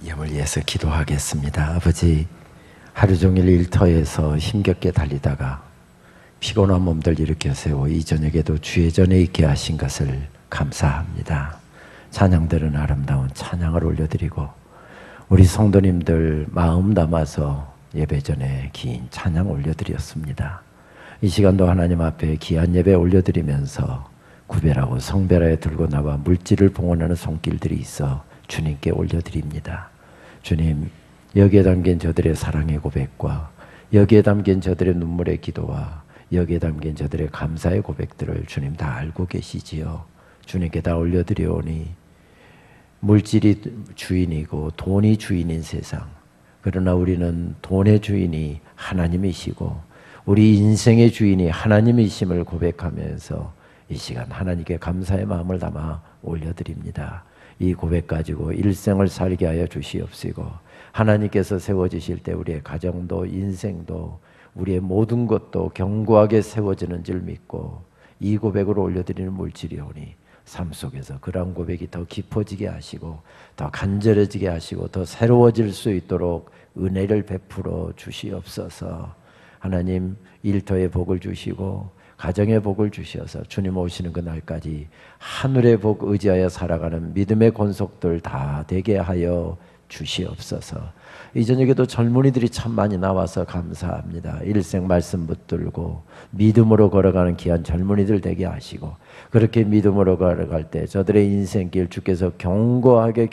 예물 위해서 기도하겠습니다. 아버지, 하루 종일 일터에서 힘겹게 달리다가 피곤한 몸들 일으켜 세워 이 저녁에도 주의 전에 있게 하신 것을 감사합니다. 찬양들은 아름다운 찬양을 올려드리고 우리 성도님들 마음 담아서 예배 전에 긴 찬양 올려드렸습니다. 이 시간도 하나님 앞에 귀한 예배 올려드리면서 구별하고 성별하여 들고 나와 물질을 봉헌하는 손길들이 있어 주님께 올려드립니다. 주님, 여기에 담긴 저들의 사랑의 고백과 여기에 담긴 저들의 눈물의 기도와 여기에 담긴 저들의 감사의 고백들을 주님 다 알고 계시지요. 주님께 다 올려드리오니 물질이 주인이고 돈이 주인인 세상, 그러나 우리는 돈의 주인이 하나님이시고 우리 인생의 주인이 하나님이심을 고백하면서 이 시간 하나님께 감사의 마음을 담아 올려드립니다. 이 고백 가지고 일생을 살게 하여 주시옵시고 하나님께서 세워주실 때 우리의 가정도 인생도 우리의 모든 것도 견고하게 세워지는 줄 믿고 이 고백으로 올려드리는 물질이오니 삶 속에서 그런 고백이 더 깊어지게 하시고 더 간절해지게 하시고 더 새로워질 수 있도록 은혜를 베풀어 주시옵소서. 하나님, 일터에 복을 주시고 가정의 복을 주셔서 주님 오시는 그날까지 하늘의 복 의지하여 살아가는 믿음의 권속들 다 되게 하여 주시옵소서. 이 저녁에도 젊은이들이 참 많이 나와서 감사합니다. 일생 말씀 붙들고 믿음으로 걸어가는 귀한 젊은이들 되게 하시고 그렇게 믿음으로 걸어갈 때 저들의 인생길 주께서 견고하게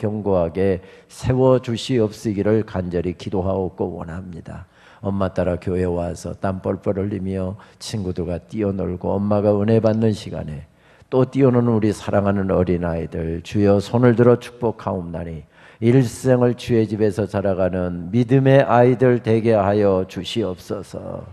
세워주시옵시기를 간절히 기도하옵고 원합니다. 엄마 따라 교회 와서 땀 뻘뻘 흘리며 친구들과 뛰어놀고 엄마가 은혜 받는 시간에 또 뛰어노는 우리 사랑하는 어린아이들 주여 손을 들어 축복하옵나니 일생을 주의 집에서 자라가는 믿음의 아이들 되게 하여 주시옵소서.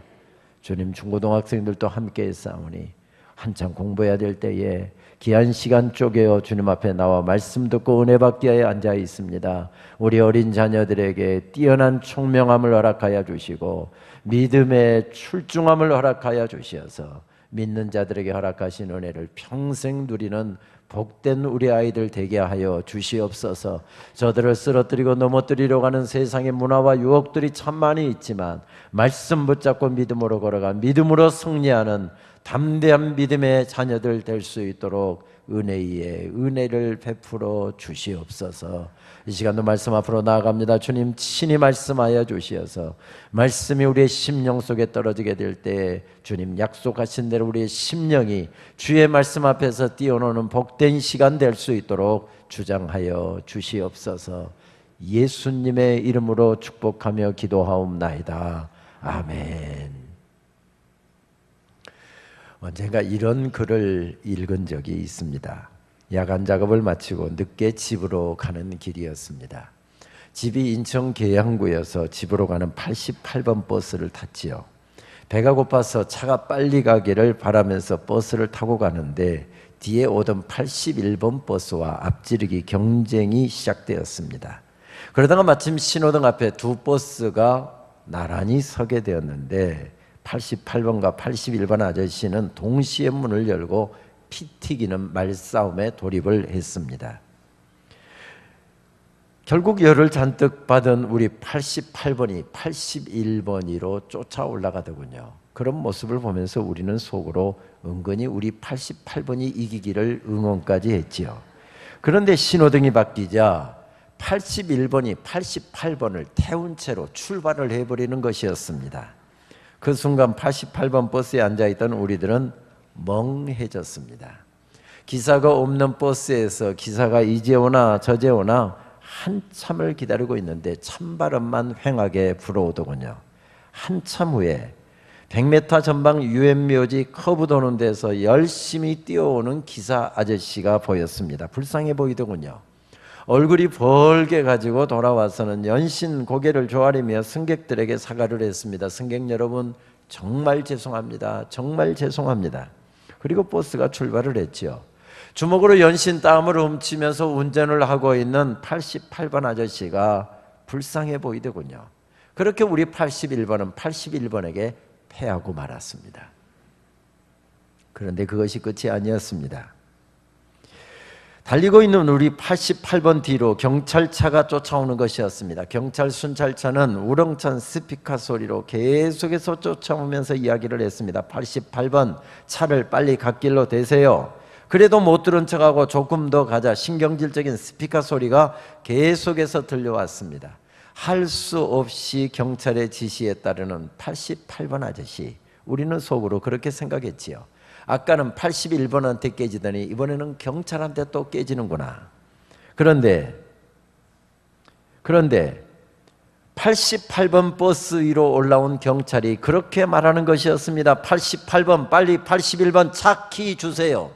주님, 중고등학생들도 함께 싸우니 한참 공부해야 될 때에 귀한 시간 쪼개어 주님 앞에 나와 말씀 듣고 은혜 받기 위해 앉아 있습니다. 우리 어린 자녀들에게 뛰어난 총명함을 허락하여 주시고 믿음의 출중함을 허락하여 주셔서 믿는 자들에게 허락하신 은혜를 평생 누리는 복된 우리 아이들 되게 하여 주시옵소서. 저들을 쓰러뜨리고 넘어뜨리려고 하는 세상의 문화와 유혹들이 참 많이 있지만 말씀 붙잡고 믿음으로 걸어가 믿음으로 승리하는 담대한 믿음의 자녀들 될 수 있도록 은혜 위에 은혜를 베풀어 주시옵소서. 이 시간도 말씀 앞으로 나아갑니다. 주님 친히 말씀하여 주시어서 말씀이 우리의 심령 속에 떨어지게 될 때 주님 약속하신 대로 우리의 심령이 주의 말씀 앞에서 뛰어노는 복된 시간 될 수 있도록 주장하여 주시옵소서. 예수님의 이름으로 축복하며 기도하옵나이다. 아멘. 언젠가 이런 글을 읽은 적이 있습니다. 야간 작업을 마치고 늦게 집으로 가는 길이었습니다. 집이 인천 계양구여서 집으로 가는 88번 버스를 탔지요. 배가 고파서 차가 빨리 가기를 바라면서 버스를 타고 가는데 뒤에 오던 81번 버스와 앞지르기 경쟁이 시작되었습니다. 그러다가 마침 신호등 앞에 두 버스가 나란히 서게 되었는데 88번과 81번 아저씨는 동시에 문을 열고 피 튀기는 말싸움에 돌입을 했습니다. 결국 열을 잔뜩 받은 우리 88번이 81번이로 쫓아 올라가더군요. 그런 모습을 보면서 우리는 속으로 은근히 우리 88번이 이기기를 응원까지 했지요. 그런데 신호등이 바뀌자 81번이 88번을 태운 채로 출발을 해버리는 것이었습니다. 그 순간 88번 버스에 앉아있던 우리들은 멍해졌습니다. 기사가 없는 버스에서 기사가 이제 오나 저제 오나 한참을 기다리고 있는데 찬바람만 휑하게 불어오더군요. 한참 후에 100m 전방 유엔묘지 커브 도는 데서 열심히 뛰어오는 기사 아저씨가 보였습니다. 불쌍해 보이더군요. 얼굴이 벌게 가지고 돌아와서는 연신 고개를 조아리며 승객들에게 사과를 했습니다. 승객 여러분, 정말 죄송합니다. 정말 죄송합니다. 그리고 버스가 출발을 했죠. 주먹으로 연신 땀을 훔치면서 운전을 하고 있는 88번 아저씨가 불쌍해 보이더군요. 그렇게 우리 81번은 81번에게 패하고 말았습니다. 그런데 그것이 끝이 아니었습니다. 달리고 있는 우리 88번 뒤로 경찰차가 쫓아오는 것이었습니다. 경찰 순찰차는 우렁찬 스피커 소리로 계속해서 쫓아오면서 이야기를 했습니다. 88번 차를 빨리 갓길로 대세요. 그래도 못 들은 척하고 조금 더 가자. 신경질적인 스피커 소리가 계속해서 들려왔습니다. 할 수 없이 경찰의 지시에 따르는 88번 아저씨, 우리는 속으로 그렇게 생각했지요. 아까는 81번한테 깨지더니 이번에는 경찰한테 또 깨지는구나. 그런데 88번 버스 위로 올라온 경찰이 그렇게 말하는 것이었습니다. 88번 빨리 81번 차 키 주세요.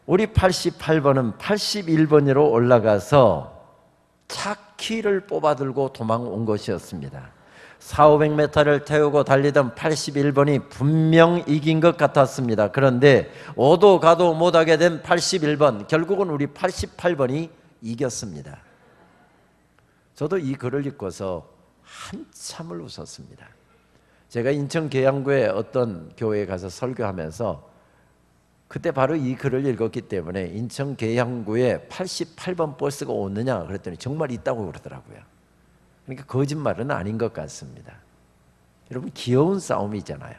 우리 88번은 81번으로 올라가서 차 키를 뽑아들고 도망온 것이었습니다. 400~500m를 태우고 달리던 81번이 분명 이긴 것 같았습니다. 그런데 오도 가도 못하게 된 81번, 결국은 우리 88번이 이겼습니다. 저도 이 글을 읽고서 한참을 웃었습니다. 제가 인천 계양구의 어떤 교회에 가서 설교하면서 그때 바로 이 글을 읽었기 때문에 인천 계양구에 88번 버스가 오느냐 그랬더니 정말 있다고 그러더라고요. 그러니까 거짓말은 아닌 것 같습니다. 여러분, 귀여운 싸움이잖아요.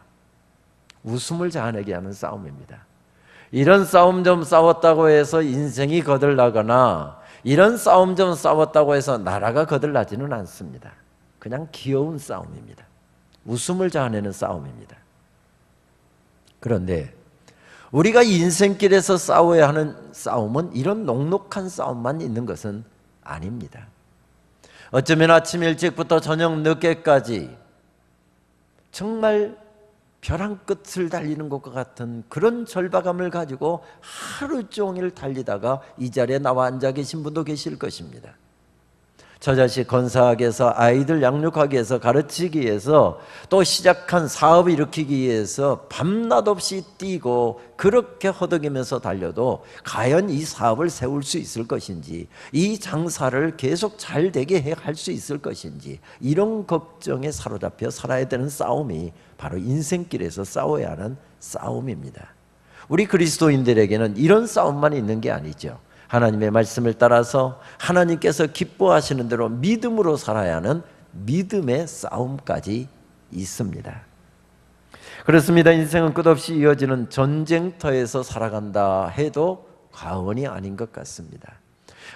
웃음을 자아내게 하는 싸움입니다. 이런 싸움 좀 싸웠다고 해서 인생이 거들나거나 이런 싸움 좀 싸웠다고 해서 나라가 거들나지는 않습니다. 그냥 귀여운 싸움입니다. 웃음을 자아내는 싸움입니다. 그런데 우리가 인생길에서 싸워야 하는 싸움은 이런 녹록한 싸움만 있는 것은 아닙니다. 어쩌면 아침 일찍부터 저녁 늦게까지 정말 벼랑 끝을 달리는 것과 같은 그런 절박함을 가지고 하루 종일 달리다가 이 자리에 나와 앉아 계신 분도 계실 것입니다. 저 자식 건사하기 위해서, 아이들 양육하기 위해서, 가르치기 위해서, 또 시작한 사업을 일으키기 위해서 밤낮 없이 뛰고 그렇게 허덕이면서 달려도 과연 이 사업을 세울 수 있을 것인지, 이 장사를 계속 잘 되게 할 수 있을 것인지, 이런 걱정에 사로잡혀 살아야 되는 싸움이 바로 인생길에서 싸워야 하는 싸움입니다. 우리 그리스도인들에게는 이런 싸움만 있는 게 아니죠. 하나님의 말씀을 따라서 하나님께서 기뻐하시는 대로 믿음으로 살아야 하는 믿음의 싸움까지 있습니다. 그렇습니다. 인생은 끝없이 이어지는 전쟁터에서 살아간다 해도 과언이 아닌 것 같습니다.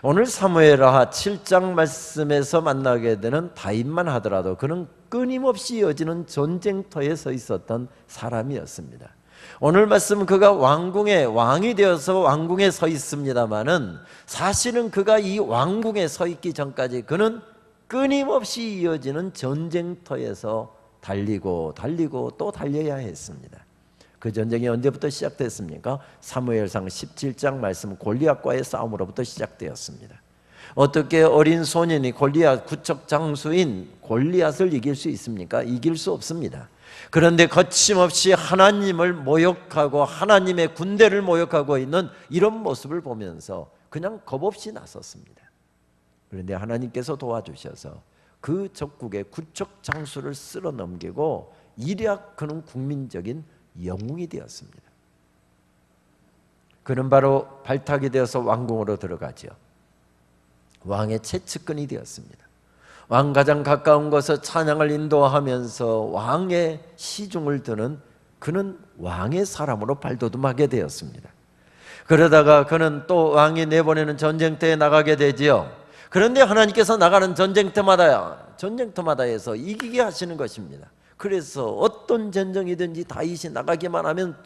오늘 사무엘하 7장 말씀에서 만나게 되는 다윗만 하더라도 그는 끊임없이 이어지는 전쟁터에 서 있었던 사람이었습니다. 오늘 말씀은 그가 왕궁의 왕이 되어서 왕궁에 서 있습니다마는 사실은 그가 이 왕궁에 서 있기 전까지 그는 끊임없이 이어지는 전쟁터에서 달리고 또 달려야 했습니다. 그 전쟁이 언제부터 시작됐습니까? 사무엘상 17장 말씀 골리앗과의 싸움으로부터 시작되었습니다. 어떻게 어린 소년이 골리앗 구척 장수인 골리앗을 이길 수 있습니까? 이길 수 없습니다. 그런데 거침없이 하나님을 모욕하고 하나님의 군대를 모욕하고 있는 이런 모습을 보면서 그냥 겁없이 나섰습니다. 그런데 하나님께서 도와주셔서 그 적국의 구척 장수를 쓸어 넘기고 이략 그는 국민적인 영웅이 되었습니다. 그는 바로 발탁이 되어서 왕궁으로 들어가죠. 왕의 최측근이 되었습니다. 왕 가장 가까운 곳에 찬양을 인도하면서 왕의 시중을 드는 그는 왕의 사람으로 발돋움하게 되었습니다. 그러다가 그는 또 왕이 내보내는 전쟁터에 나가게 되지요. 그런데 하나님께서 나가는 전쟁터마다에서 이기게 하시는 것입니다. 그래서 어떤 전쟁이든지 다윗이 나가기만 하면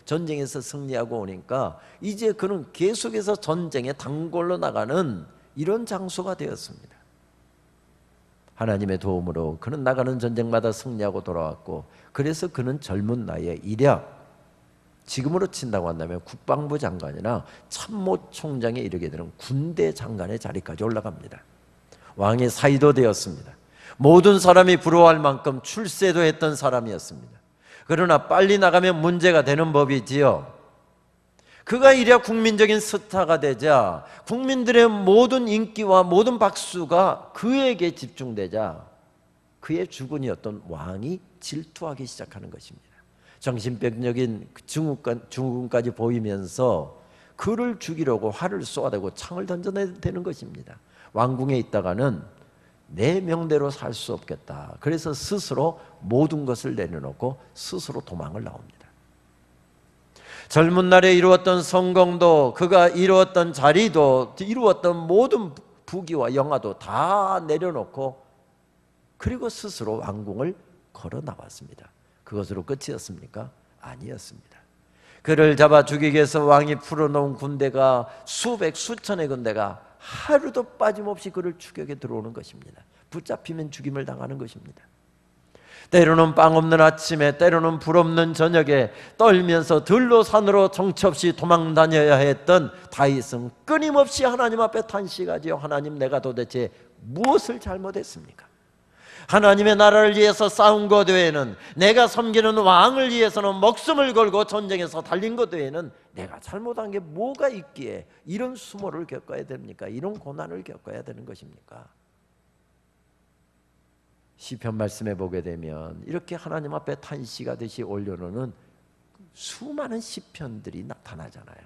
전쟁에서 승리하고 오니까 이제 그는 계속해서 전쟁에 단골로 나가는 이런 장소가 되었습니다. 하나님의 도움으로 그는 나가는 전쟁마다 승리하고 돌아왔고, 그래서 그는 젊은 나이에 이략, 지금으로 친다고 한다면 국방부 장관이나 참모총장에 이르게 되는 군대 장관의 자리까지 올라갑니다. 왕의 사위도 되었습니다. 모든 사람이 부러워할 만큼 출세도 했던 사람이었습니다. 그러나 빨리 나가면 문제가 되는 법이지요. 그가 이래 국민적인 스타가 되자 국민들의 모든 인기와 모든 박수가 그에게 집중되자 그의 주군이었던 왕이 질투하기 시작하는 것입니다. 정신병적인 증후군까지 보이면서 그를 죽이려고 활을 쏘아대고 창을 던져내는 것입니다. 왕궁에 있다가는 내 명대로 살 수 없겠다. 그래서 스스로 모든 것을 내려놓고 스스로 도망을 나옵니다. 젊은 날에 이루었던 성공도, 그가 이루었던 자리도, 이루었던 모든 부귀와 영화도 다 내려놓고 그리고 스스로 왕궁을 걸어 나왔습니다. 그것으로 끝이었습니까? 아니었습니다. 그를 잡아 죽이기 위해서 왕이 풀어놓은 군대가 수천의 군대가 하루도 빠짐없이 그를 추격에 들어오는 것입니다. 붙잡히면 죽임을 당하는 것입니다. 때로는 빵 없는 아침에, 때로는 불 없는 저녁에 떨면서 들로 산으로 정처 없이 도망 다녀야 했던 다윗은 끊임없이 하나님 앞에 탄식하지요. 하나님, 내가 도대체 무엇을 잘못했습니까? 하나님의 나라를 위해서 싸운 것 외에는, 내가 섬기는 왕을 위해서는 목숨을 걸고 전쟁에서 달린 것 외에는 내가 잘못한 게 뭐가 있기에 이런 수모를 겪어야 됩니까? 이런 고난을 겪어야 되는 것입니까? 시편 말씀에 보게 되면 이렇게 하나님 앞에 탄식하듯이 올려놓는 수많은 시편들이 나타나잖아요.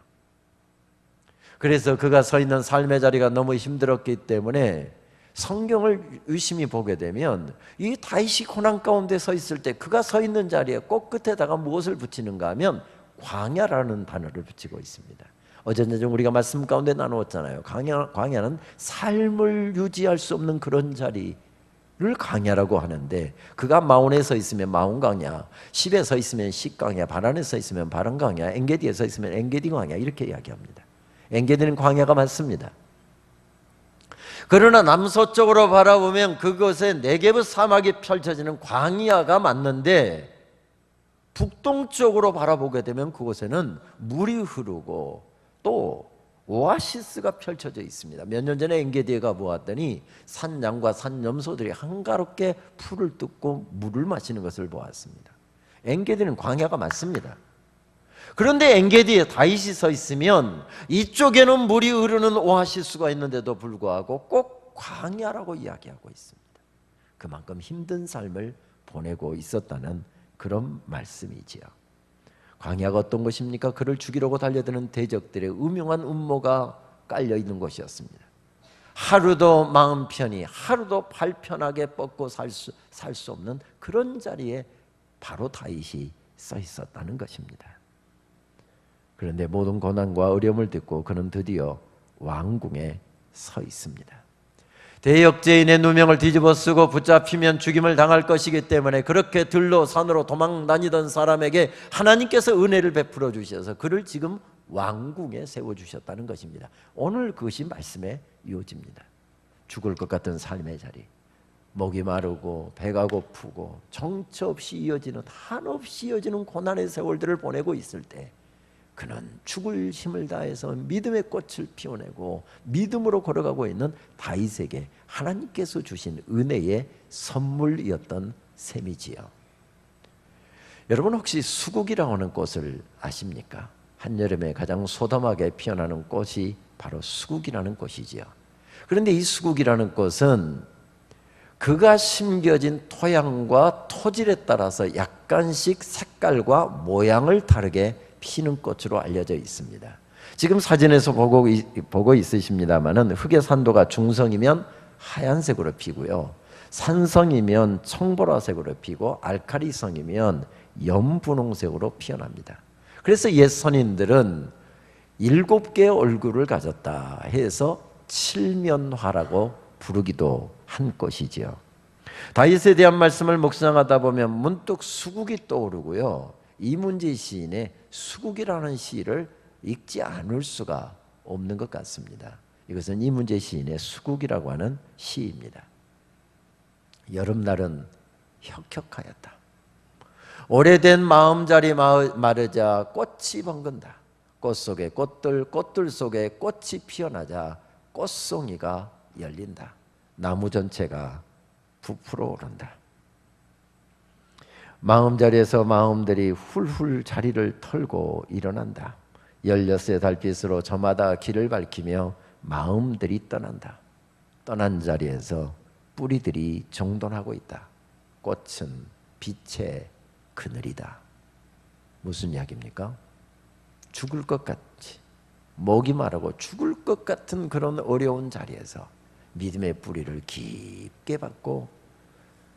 그래서 그가 서 있는 삶의 자리가 너무 힘들었기 때문에 성경을 유심히 보게 되면 이 다윗이 고난 가운데 서 있을 때 그가 서 있는 자리에 꼭 끝에다가 무엇을 붙이는가 하면 광야라는 단어를 붙이고 있습니다. 어제는 우리가 말씀 가운데 나누었잖아요. 광야는 삶을 유지할 수 없는 그런 자리를 광야라고 하는데, 그가 마온에 서 있으면 마온 광야, 십에 서 있으면 십 광야, 바란에 서 있으면 바란 광야, 엔게디에 서 있으면 엔게디 광야, 이렇게 이야기합니다. 엔게디는 광야가 맞습니다. 그러나 남서쪽으로 바라보면 그곳에 네게브 사막이 펼쳐지는 광야가 맞는데, 북동쪽으로 바라보게 되면 그곳에는 물이 흐르고 또 오아시스가 펼쳐져 있습니다. 몇 년 전에 엔게디에 가보았더니 산양과 산염소들이 한가롭게 풀을 뜯고 물을 마시는 것을 보았습니다. 엔게디는 광야가 맞습니다. 그런데 엔게디에 다윗이 서 있으면 이쪽에는 물이 흐르는 오아시스가 있는데도 불구하고 꼭 광야라고 이야기하고 있습니다. 그만큼 힘든 삶을 보내고 있었다는 그런 말씀이지요. 광야가 어떤 것입니까? 그를 죽이려고 달려드는 대적들의 음흉한 음모가 깔려있는 곳이었습니다. 하루도 마음 편히, 하루도 발 편하게 뻗고 살 수 없는 그런 자리에 바로 다윗이 서 있었다는 것입니다. 그런데 모든 고난과 어려움을 듣고 그는 드디어 왕궁에 서 있습니다. 대역죄인의 누명을 뒤집어 쓰고 붙잡히면 죽임을 당할 것이기 때문에 그렇게 들로 산으로 도망 다니던 사람에게 하나님께서 은혜를 베풀어 주셔서 그를 지금 왕궁에 세워주셨다는 것입니다. 오늘 그것이 말씀의 요지입니다. 죽을 것 같은 삶의 자리, 목이 마르고 배가 고프고 정처 없이 이어지는, 한없이 이어지는 고난의 세월들을 보내고 있을 때 그는 죽을 힘을 다해서 믿음의 꽃을 피워내고 믿음으로 걸어가고 있는 다윗에게 하나님께서 주신 은혜의 선물이었던 셈이지요. 여러분, 혹시 수국이라고 하는 꽃을 아십니까? 한여름에 가장 소담하게 피어나는 꽃이 바로 수국이라는 꽃이지요. 그런데 이 수국이라는 꽃은 그가 심겨진 토양과 토질에 따라서 약간씩 색깔과 모양을 다르게 피는 꽃으로 알려져 있습니다. 지금 사진에서 보고 있으십니다만은 흙의 산도가 중성이면 하얀색으로 피고요, 산성이면 청보라색으로 피고 알칼리성이면 연분홍색으로 피어납니다. 그래서 옛 선인들은 7개의 얼굴을 가졌다 해서 칠면화라고 부르기도 한 것이지요. 다윗에 대한 말씀을 묵상하다 보면 문득 수국이 떠오르고요, 이문재 시인의 수국이라는 시를 읽지 않을 수가 없는 것 같습니다. 이것은 이문재 시인의 수국이라고 하는 시입니다. 여름날은 혁혁하였다. 오래된 마음자리 마르자 꽃이 번근다. 꽃 속에 꽃들, 꽃들 속에 꽃이 피어나자 꽃송이가 열린다. 나무 전체가 부풀어 오른다. 마음자리에서 마음들이 훌훌 자리를 털고 일어난다. 16의 달빛으로 저마다 길을 밝히며 마음들이 떠난다. 떠난 자리에서 뿌리들이 정돈하고 있다. 꽃은 빛의 그늘이다. 무슨 이야기입니까? 죽을 것 같이, 목이 마르고 죽을 것 같은 그런 어려운 자리에서 믿음의 뿌리를 깊게 받고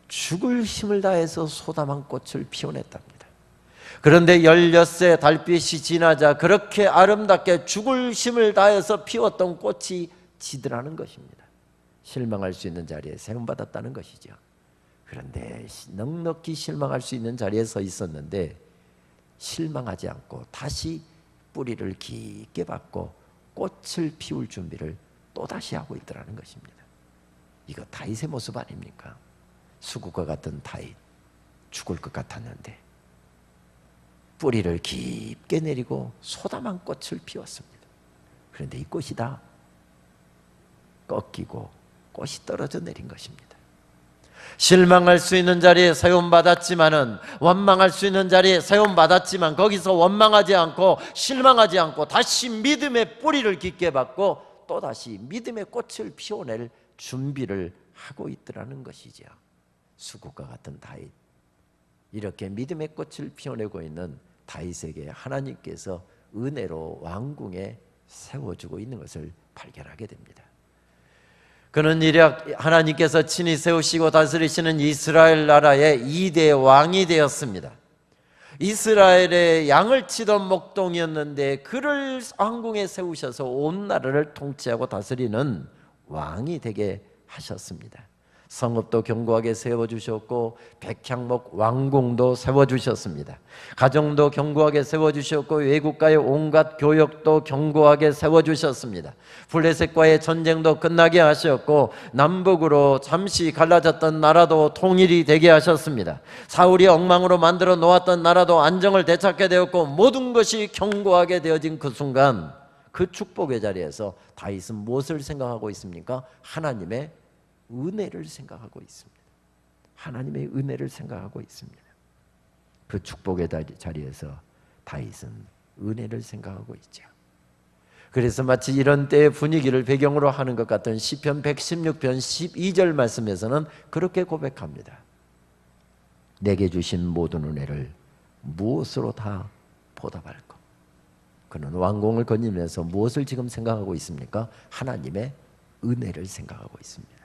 죽을 힘을 다해서 소담한 꽃을 피워냈답니다. 그런데 16세 달빛이 지나자 그렇게 아름답게 죽을 힘을 다해서 피웠던 꽃이 지드라는 것입니다. 실망할 수 있는 자리에 세움받았다는 것이죠. 그런데 넉넉히 실망할 수 있는 자리에 서 있었는데 실망하지 않고 다시 뿌리를 깊게 받고 꽃을 피울 준비를 또다시 하고 있더라는 것입니다. 이거 다윗의 모습 아닙니까? 수국과 같은 다윗, 죽을 것 같았는데 뿌리를 깊게 내리고 소담한 꽃을 피웠습니다. 그런데 이 꽃이 다 꺾이고 꽃이 떨어져 내린 것입니다. 실망할 수 있는 자리에 세움받았지만은, 원망할 수 있는 자리에 세움받았지만 거기서 원망하지 않고 실망하지 않고 다시 믿음의 뿌리를 깊게 받고 또다시 믿음의 꽃을 피워낼 준비를 하고 있더라는 것이죠. 수국과 같은 다윗, 이렇게 믿음의 꽃을 피워내고 있는 다윗에게 하나님께서 은혜로 왕궁에 세워주고 있는 것을 발견하게 됩니다. 그는 이력 하나님께서 친히 세우시고 다스리시는 이스라엘 나라의 2대 왕이 되었습니다. 이스라엘의 양을 치던 목동이었는데 그를 왕궁에 세우셔서 온 나라를 통치하고 다스리는 왕이 되게 하셨습니다. 성읍도 견고하게 세워주셨고 백향목 왕궁도 세워주셨습니다. 가정도 견고하게 세워주셨고 외국과의 온갖 교역도 견고하게 세워주셨습니다. 블레셋과의 전쟁도 끝나게 하셨고 남북으로 잠시 갈라졌던 나라도 통일이 되게 하셨습니다. 사울이 엉망으로 만들어 놓았던 나라도 안정을 되찾게 되었고 모든 것이 견고하게 되어진 그 순간, 그 축복의 자리에서 다윗은 무엇을 생각하고 있습니까? 하나님의 은혜를 생각하고 있습니다. 하나님의 은혜를 생각하고 있습니다. 그 축복의 자리에서 다윗은 은혜를 생각하고 있죠. 그래서 마치 이런 때의 분위기를 배경으로 하는 것 같은 시편 116편 12절 말씀에서는 그렇게 고백합니다. 내게 주신 모든 은혜를 무엇으로 다 보답할까? 그는 왕궁을 거니면서 무엇을 지금 생각하고 있습니까? 하나님의 은혜를 생각하고 있습니다.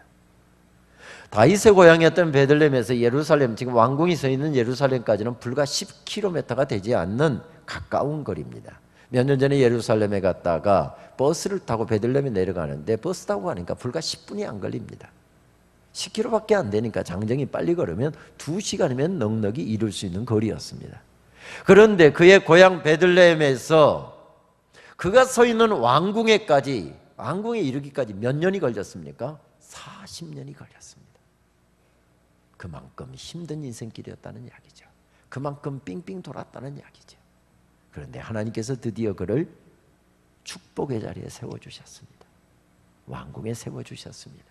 다윗의 고향이었던 베들레헴에서 예루살렘, 지금 왕궁이 서 있는 예루살렘까지는 불과 10km가 되지 않는 가까운 거리입니다. 몇 년 전에 예루살렘에 갔다가 버스를 타고 베들레헴에 내려가는데 버스 타고 가니까 불과 10분이 안 걸립니다. 10km밖에 안 되니까 장정이 빨리 걸으면 2시간이면 넉넉히 이룰 수 있는 거리였습니다. 그런데 그의 고향 베들레헴에서 그가 서 있는 왕궁에 이르기까지 몇 년이 걸렸습니까? 40년이 걸렸습니다. 그만큼 힘든 인생길이었다는 이야기죠. 그만큼 삥삥 돌았다는 이야기죠. 그런데 하나님께서 드디어 그를 축복의 자리에 세워주셨습니다. 왕궁에 세워주셨습니다.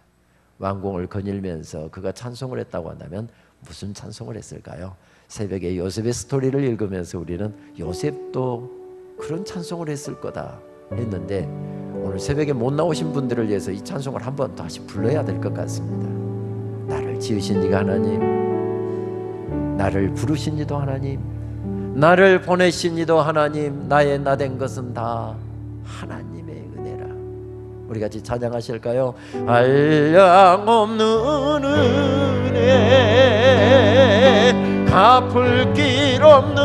왕궁을 거닐면서 그가 찬송을 했다고 한다면 무슨 찬송을 했을까요? 새벽에 요셉의 스토리를 읽으면서 우리는 요셉도 그런 찬송을 했을 거다 했는데, 오늘 새벽에 못 나오신 분들을 위해서 이 찬송을 한번 다시 불러야 될 것 같습니다. 나를 지으신 이가 하나님, 나를 부르신 이도 하나님, 나를 보내신 이도 하나님, 나의 나 된 것은 다 하나님의 은혜라. 우리 같이 찬양하실까요? 한량없는 은혜, 갚을 길 없는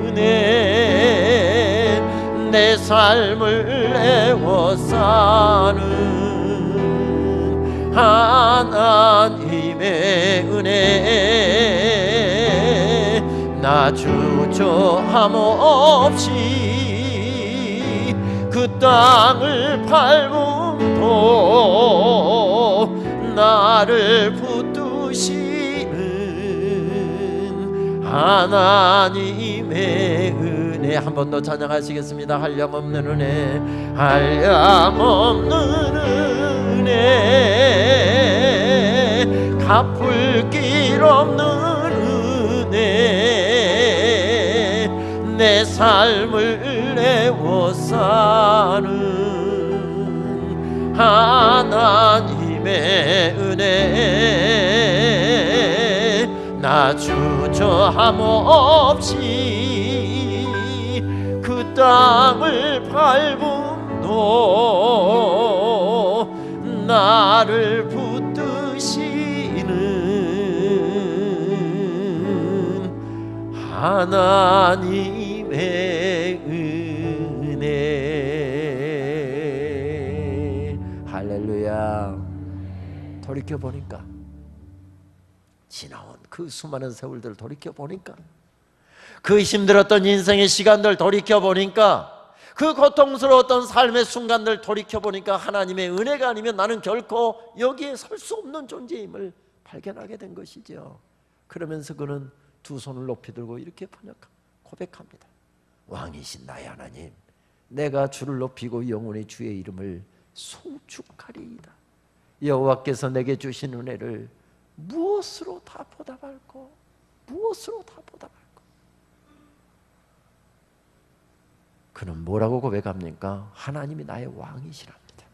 은혜, 내 삶을 내워 사는 하나님의 은혜, 나 주저함 없이 그 땅을 밟음도 나를 붙드시는 하나님의 은혜. 한 번 더 찬양하시겠습니다. 한량없는 은혜, 한량없는 은혜, 갚을 길 없는 은혜, 내 삶을 내워 사는 하나님의 은혜, 나 주저함 없이 그 땅을 밟음도 나를 붙드시는 하나님의 은혜. 할렐루야. 돌이켜보니까, 지나온 그 수많은 세월들을 돌이켜보니까, 그 힘들었던 인생의 시간들 돌이켜보니까, 그 고통스러웠던 삶의 순간들 돌이켜보니까 하나님의 은혜가 아니면 나는 결코 여기에 설 수 없는 존재임을 발견하게 된 것이죠. 그러면서 그는 두 손을 높이 들고 이렇게 고백합니다. 왕이신 나의 하나님, 내가 주를 높이고 영원히 주의 이름을 송축하리이다. 여호와께서 내게 주신 은혜를 무엇으로 다 보답할꼬? 무엇으로 다 보답할꼬? 그는 뭐라고 고백합니까? 하나님이 나의 왕이시랍니다.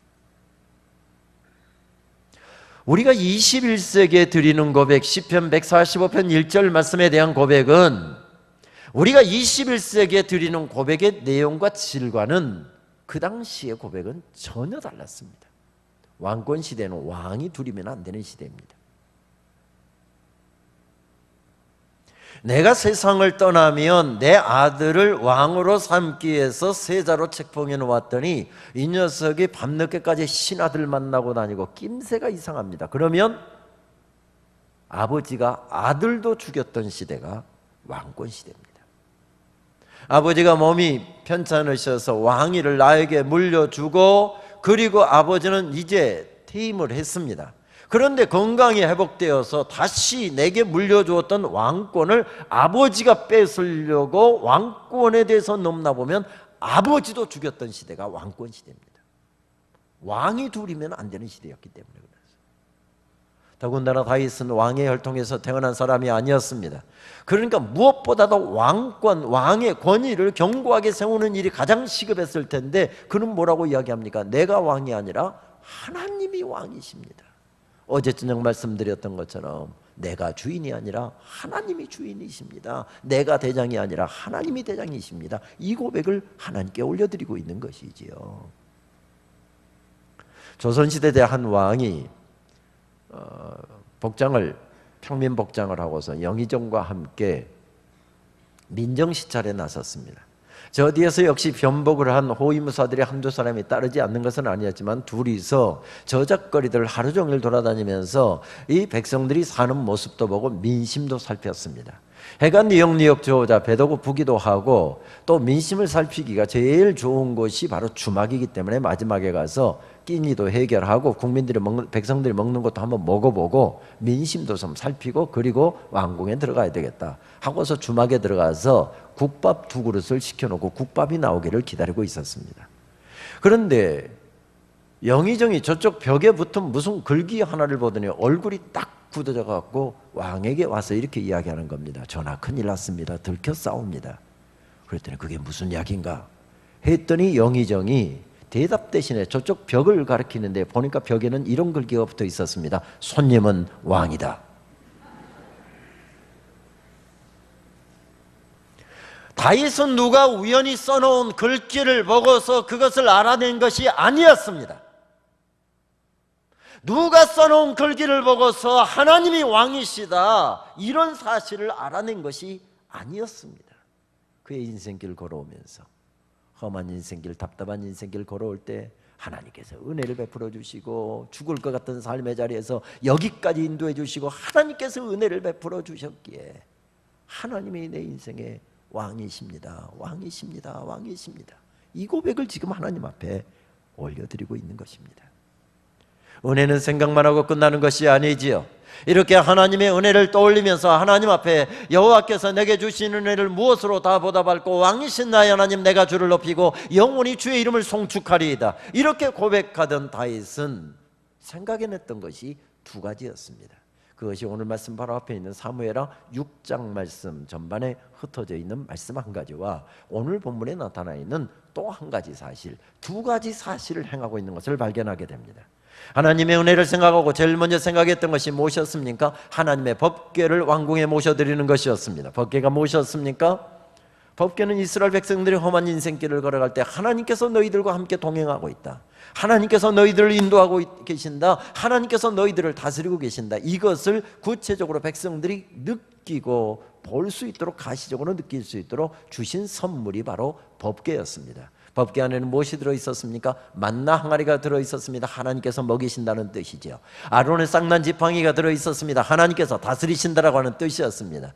우리가 21세기에 드리는 고백, 시편 145편 1절 말씀에 대한 고백은 우리가 21세기에 드리는 고백의 내용과 질과는 그 당시의 고백은 전혀 달랐습니다. 왕권 시대는 왕이 둘이면 안 되는 시대입니다. 내가 세상을 떠나면 내 아들을 왕으로 삼기 위해서 세자로 책봉해 놓았더니 이 녀석이 밤늦게까지 신하들 만나고 다니고 낌새가 이상합니다. 그러면 아버지가 아들도 죽였던 시대가 왕권 시대입니다. 아버지가 몸이 편찮으셔서 왕위를 나에게 물려주고, 그리고 아버지는 이제 퇴임을 했습니다. 그런데 건강이 회복되어서 다시 내게 물려주었던 왕권을 아버지가 뺏으려고 왕권에 대해서 넘나보면 아버지도 죽였던 시대가 왕권 시대입니다. 왕이 둘이면 안 되는 시대였기 때문에 그랬어요. 더군다나 다윗은 왕의 혈통에서 태어난 사람이 아니었습니다. 그러니까 무엇보다도 왕권, 왕의 권위를 견고하게 세우는 일이 가장 시급했을 텐데, 그는 뭐라고 이야기합니까? 내가 왕이 아니라 하나님이 왕이십니다. 어제 저녁 말씀드렸던 것처럼 내가 주인이 아니라 하나님이 주인이십니다. 내가 대장이 아니라 하나님이 대장이십니다. 이 고백을 하나님께 올려드리고 있는 것이지요. 조선시대 때 한 왕이 평민 복장을 하고서 영의정과 함께 민정시찰에 나섰습니다. 저 뒤에서 역시 변복을 한 호위무사들이 한두 사람이 따르지 않는 것은 아니었지만 둘이서 저작거리들 하루 종일 돌아다니면서 이 백성들이 사는 모습도 보고 민심도 살폈습니다. 해가 니역니역 저오자 배도 고프기도 하고, 또 민심을 살피기가 제일 좋은 곳이 바로 주막이기 때문에 마지막에 가서 끼니도 해결하고 백성들이 먹는 것도 한번 먹어보고 민심도 좀 살피고, 그리고 왕궁에 들어가야 되겠다 하고서 주막에 들어가서 국밥 2그릇을 시켜놓고 국밥이 나오기를 기다리고 있었습니다. 그런데 영의정이 저쪽 벽에 붙은 무슨 글귀 하나를 보더니 얼굴이 딱 굳어져 갖고 왕에게 와서 이렇게 이야기하는 겁니다. 전하, 큰일 났습니다. 들켰사옵니다. 그랬더니 그게 무슨 이야기인가 했더니 영의정이 대답 대신에 저쪽 벽을 가리키는데 보니까 벽에는 이런 글귀가 붙어 있었습니다. 손님은 왕이다. 다윗은 누가 우연히 써놓은 글귀를 보고서 그것을 알아낸 것이 아니었습니다. 누가 써놓은 글귀를 보고서 하나님이 왕이시다 이런 사실을 알아낸 것이 아니었습니다. 그의 인생길 걸어오면서 험한 인생길, 답답한 인생길 걸어올 때 하나님께서 은혜를 베풀어 주시고, 죽을 것 같은 삶의 자리에서 여기까지 인도해 주시고 하나님께서 은혜를 베풀어 주셨기에 하나님이 내 인생의 왕이십니다. 왕이십니다. 왕이십니다. 이 고백을 지금 하나님 앞에 올려드리고 있는 것입니다. 은혜는 생각만 하고 끝나는 것이 아니지요. 이렇게 하나님의 은혜를 떠올리면서 하나님 앞에 여호와께서 내게 주신 은혜를 무엇으로 다 보답할꼬? 왕이신 나의 하나님, 내가 주를 높이고 영원히 주의 이름을 송축하리이다. 이렇게 고백하던 다윗은 생각해냈던 것이 2가지였습니다. 그것이 오늘 말씀 바로 앞에 있는 사무엘하 6장 말씀 전반에 흩어져 있는 말씀 한 가지와 오늘 본문에 나타나 있는 또 한 가지 사실, 2가지 사실을 행하고 있는 것을 발견하게 됩니다. 하나님의 은혜를 생각하고 제일 먼저 생각했던 것이 무엇이었습니까? 하나님의 법궤를 왕궁에 모셔드리는 것이었습니다. 법궤가 무엇이었습니까? 법궤는 이스라엘 백성들이 험한 인생길을 걸어갈 때 하나님께서 너희들과 함께 동행하고 있다, 하나님께서 너희들을 인도하고 계신다, 하나님께서 너희들을 다스리고 계신다, 이것을 구체적으로 백성들이 느끼고 볼 수 있도록, 가시적으로 느낄 수 있도록 주신 선물이 바로 법궤였습니다. 법궤 안에는 무엇이 들어있었습니까? 만나 항아리가 들어있었습니다. 하나님께서 먹이신다는 뜻이죠. 아론의 쌍난 지팡이가 들어있었습니다. 하나님께서 다스리신다라고 하는 뜻이었습니다.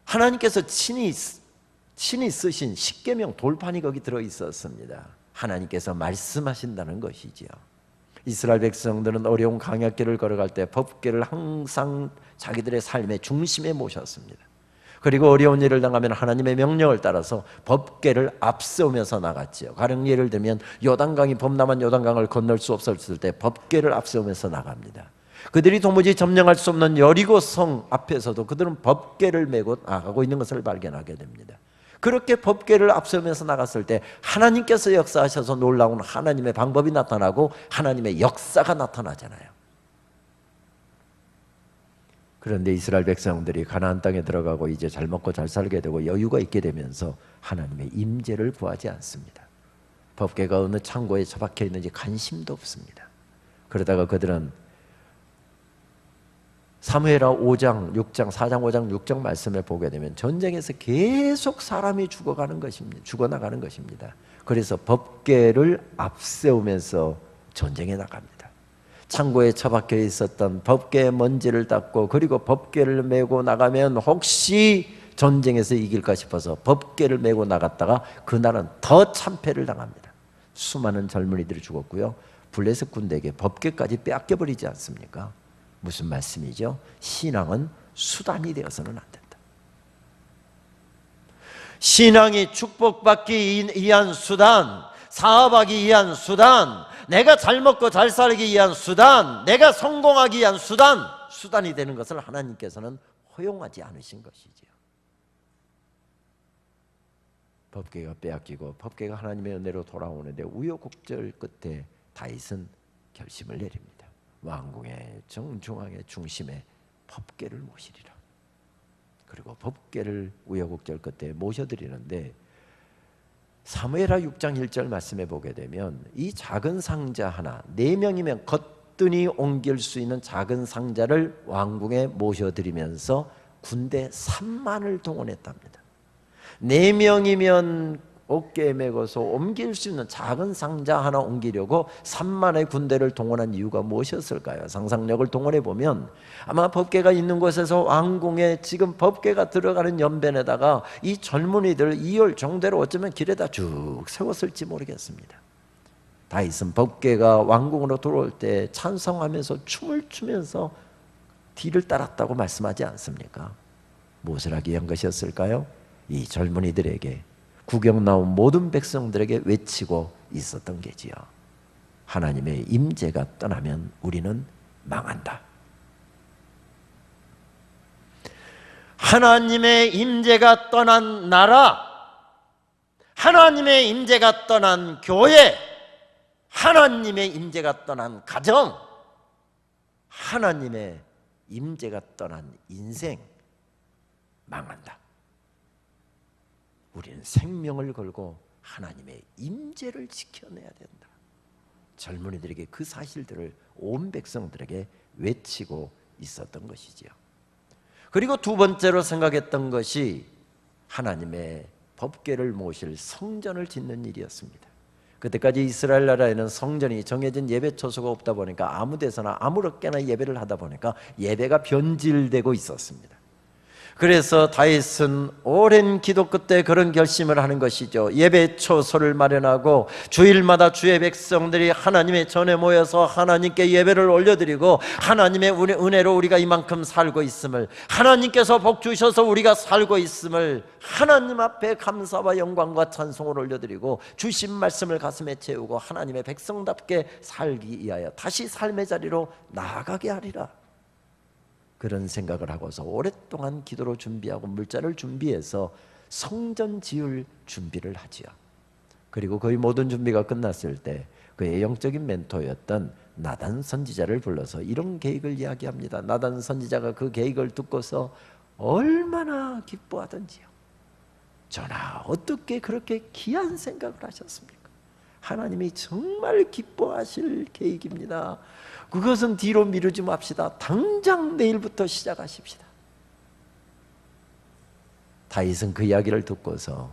하나님께서 친히 쓰신 십계명 돌판이 거기 들어있었습니다. 하나님께서 말씀하신다는 것이지요. 이스라엘 백성들은 어려운 강약길을 걸어갈 때 법궤를 항상 자기들의 삶의 중심에 모셨습니다. 그리고 어려운 일을 당하면 하나님의 명령을 따라서 법궤를 앞세우면서 나갔지요. 가령 예를 들면 요단강이 범람한 요단강을 건널 수 없었을 때 법궤를 앞세우면서 나갑니다. 그들이 도무지 점령할 수 없는 여리고성 앞에서도 그들은 법궤를 메고 나가고 있는 것을 발견하게 됩니다. 그렇게 법궤를 앞세우면서 나갔을 때 하나님께서 역사하셔서 놀라운 하나님의 방법이 나타나고 하나님의 역사가 나타나잖아요. 그런데 이스라엘 백성들이 가나안 땅에 들어가고 이제 잘 먹고 잘 살게 되고 여유가 있게 되면서 하나님의 임재를 구하지 않습니다. 법궤가 어느 창고에 처박혀 있는지 관심도 없습니다. 그러다가 그들은 사무엘하 5장, 6장, 4장, 5장, 6장 말씀을 보게 되면 전쟁에서 계속 사람이 죽어나가는 것입니다. 그래서 법궤를 앞세우면서 전쟁에 나갑니다. 창고에 처박혀 있었던 법궤의 먼지를 닦고 그리고 법궤를 메고 나가면 혹시 전쟁에서 이길까 싶어서 법궤를 메고 나갔다가 그날은 더 참패를 당합니다. 수많은 젊은이들이 죽었고요, 블레셋 군대에게 법궤까지 빼앗겨버리지 않습니까? 무슨 말씀이죠? 신앙은 수단이 되어서는 안 된다. 신앙이 축복받기 위한 수단, 사업하기 위한 수단, 내가 잘 먹고 잘 살기 위한 수단, 내가 성공하기 위한 수단이 되는 것을 하나님께서는 허용하지 않으신 것이지요. 법궤가 빼앗기고 법궤가 하나님의 은혜로 돌아오는데 우여곡절 끝에 다윗은 결심을 내립니다. 왕궁의 정중앙의 중심에 법궤를 모시리라. 그리고 법궤를 우여곡절 끝에 모셔드리는데 사무엘하 6장 1절 말씀에 보게 되면 이 작은 상자 하나, 4명이면 거뜬히 옮길 수 있는 작은 상자를 왕궁에 모셔드리면서 군대 3만을 동원했답니다. 4명이면 어깨에 메고서 옮길 수 있는 작은 상자 하나 옮기려고 3만의 군대를 동원한 이유가 무엇이었을까요? 상상력을 동원해 보면 아마 법궤가 있는 곳에서 왕궁에 지금 법궤가 들어가는 연변에다가 이 젊은이들 2열 정대로 어쩌면 길에다 쭉 세웠을지 모르겠습니다. 다윗은 법궤가 왕궁으로 들어올 때 찬송하면서 춤을 추면서 뒤를 따랐다고 말씀하지 않습니까? 무엇을 하기 위한 것이었을까요? 이 젊은이들에게, 구경 나온 모든 백성들에게 외치고 있었던 게지요. 하나님의 임재가 떠나면 우리는 망한다. 하나님의 임재가 떠난 나라, 하나님의 임재가 떠난 교회, 하나님의 임재가 떠난 가정, 하나님의 임재가 떠난 인생, 망한다. 우리는 생명을 걸고 하나님의 임재를 지켜내야 된다. 젊은이들에게 그 사실들을 온 백성들에게 외치고 있었던 것이지요. 그리고 두 번째로 생각했던 것이 하나님의 법궤를 모실 성전을 짓는 일이었습니다. 그때까지 이스라엘 나라에는 성전이 정해진 예배 처소가 없다 보니까 아무 데서나 아무렇게나 예배를 하다 보니까 예배가 변질되고 있었습니다. 그래서 다윗은 오랜 기도 끝에 그런 결심을 하는 것이죠. 예배 처소를 마련하고 주일마다 주의 백성들이 하나님의 전에 모여서 하나님께 예배를 올려드리고 하나님의 은혜로 우리가 이만큼 살고 있음을, 하나님께서 복 주셔서 우리가 살고 있음을 하나님 앞에 감사와 영광과 찬송을 올려드리고 주신 말씀을 가슴에 채우고 하나님의 백성답게 살기 위하여 다시 삶의 자리로 나아가게 하리라. 그런 생각을 하고서 오랫동안 기도로 준비하고 물자를 준비해서 성전 지을 준비를 하지요. 그리고 거의 모든 준비가 끝났을 때 그의 영적인 멘토였던 나단 선지자를 불러서 이런 계획을 이야기합니다. 나단 선지자가 그 계획을 듣고서 얼마나 기뻐하던지요. 전하, 어떻게 그렇게 귀한 생각을 하셨습니까? 하나님이 정말 기뻐하실 계획입니다. 그것은 뒤로 미루지 맙시다. 당장 내일부터 시작하십시다. 다윗은 그 이야기를 듣고서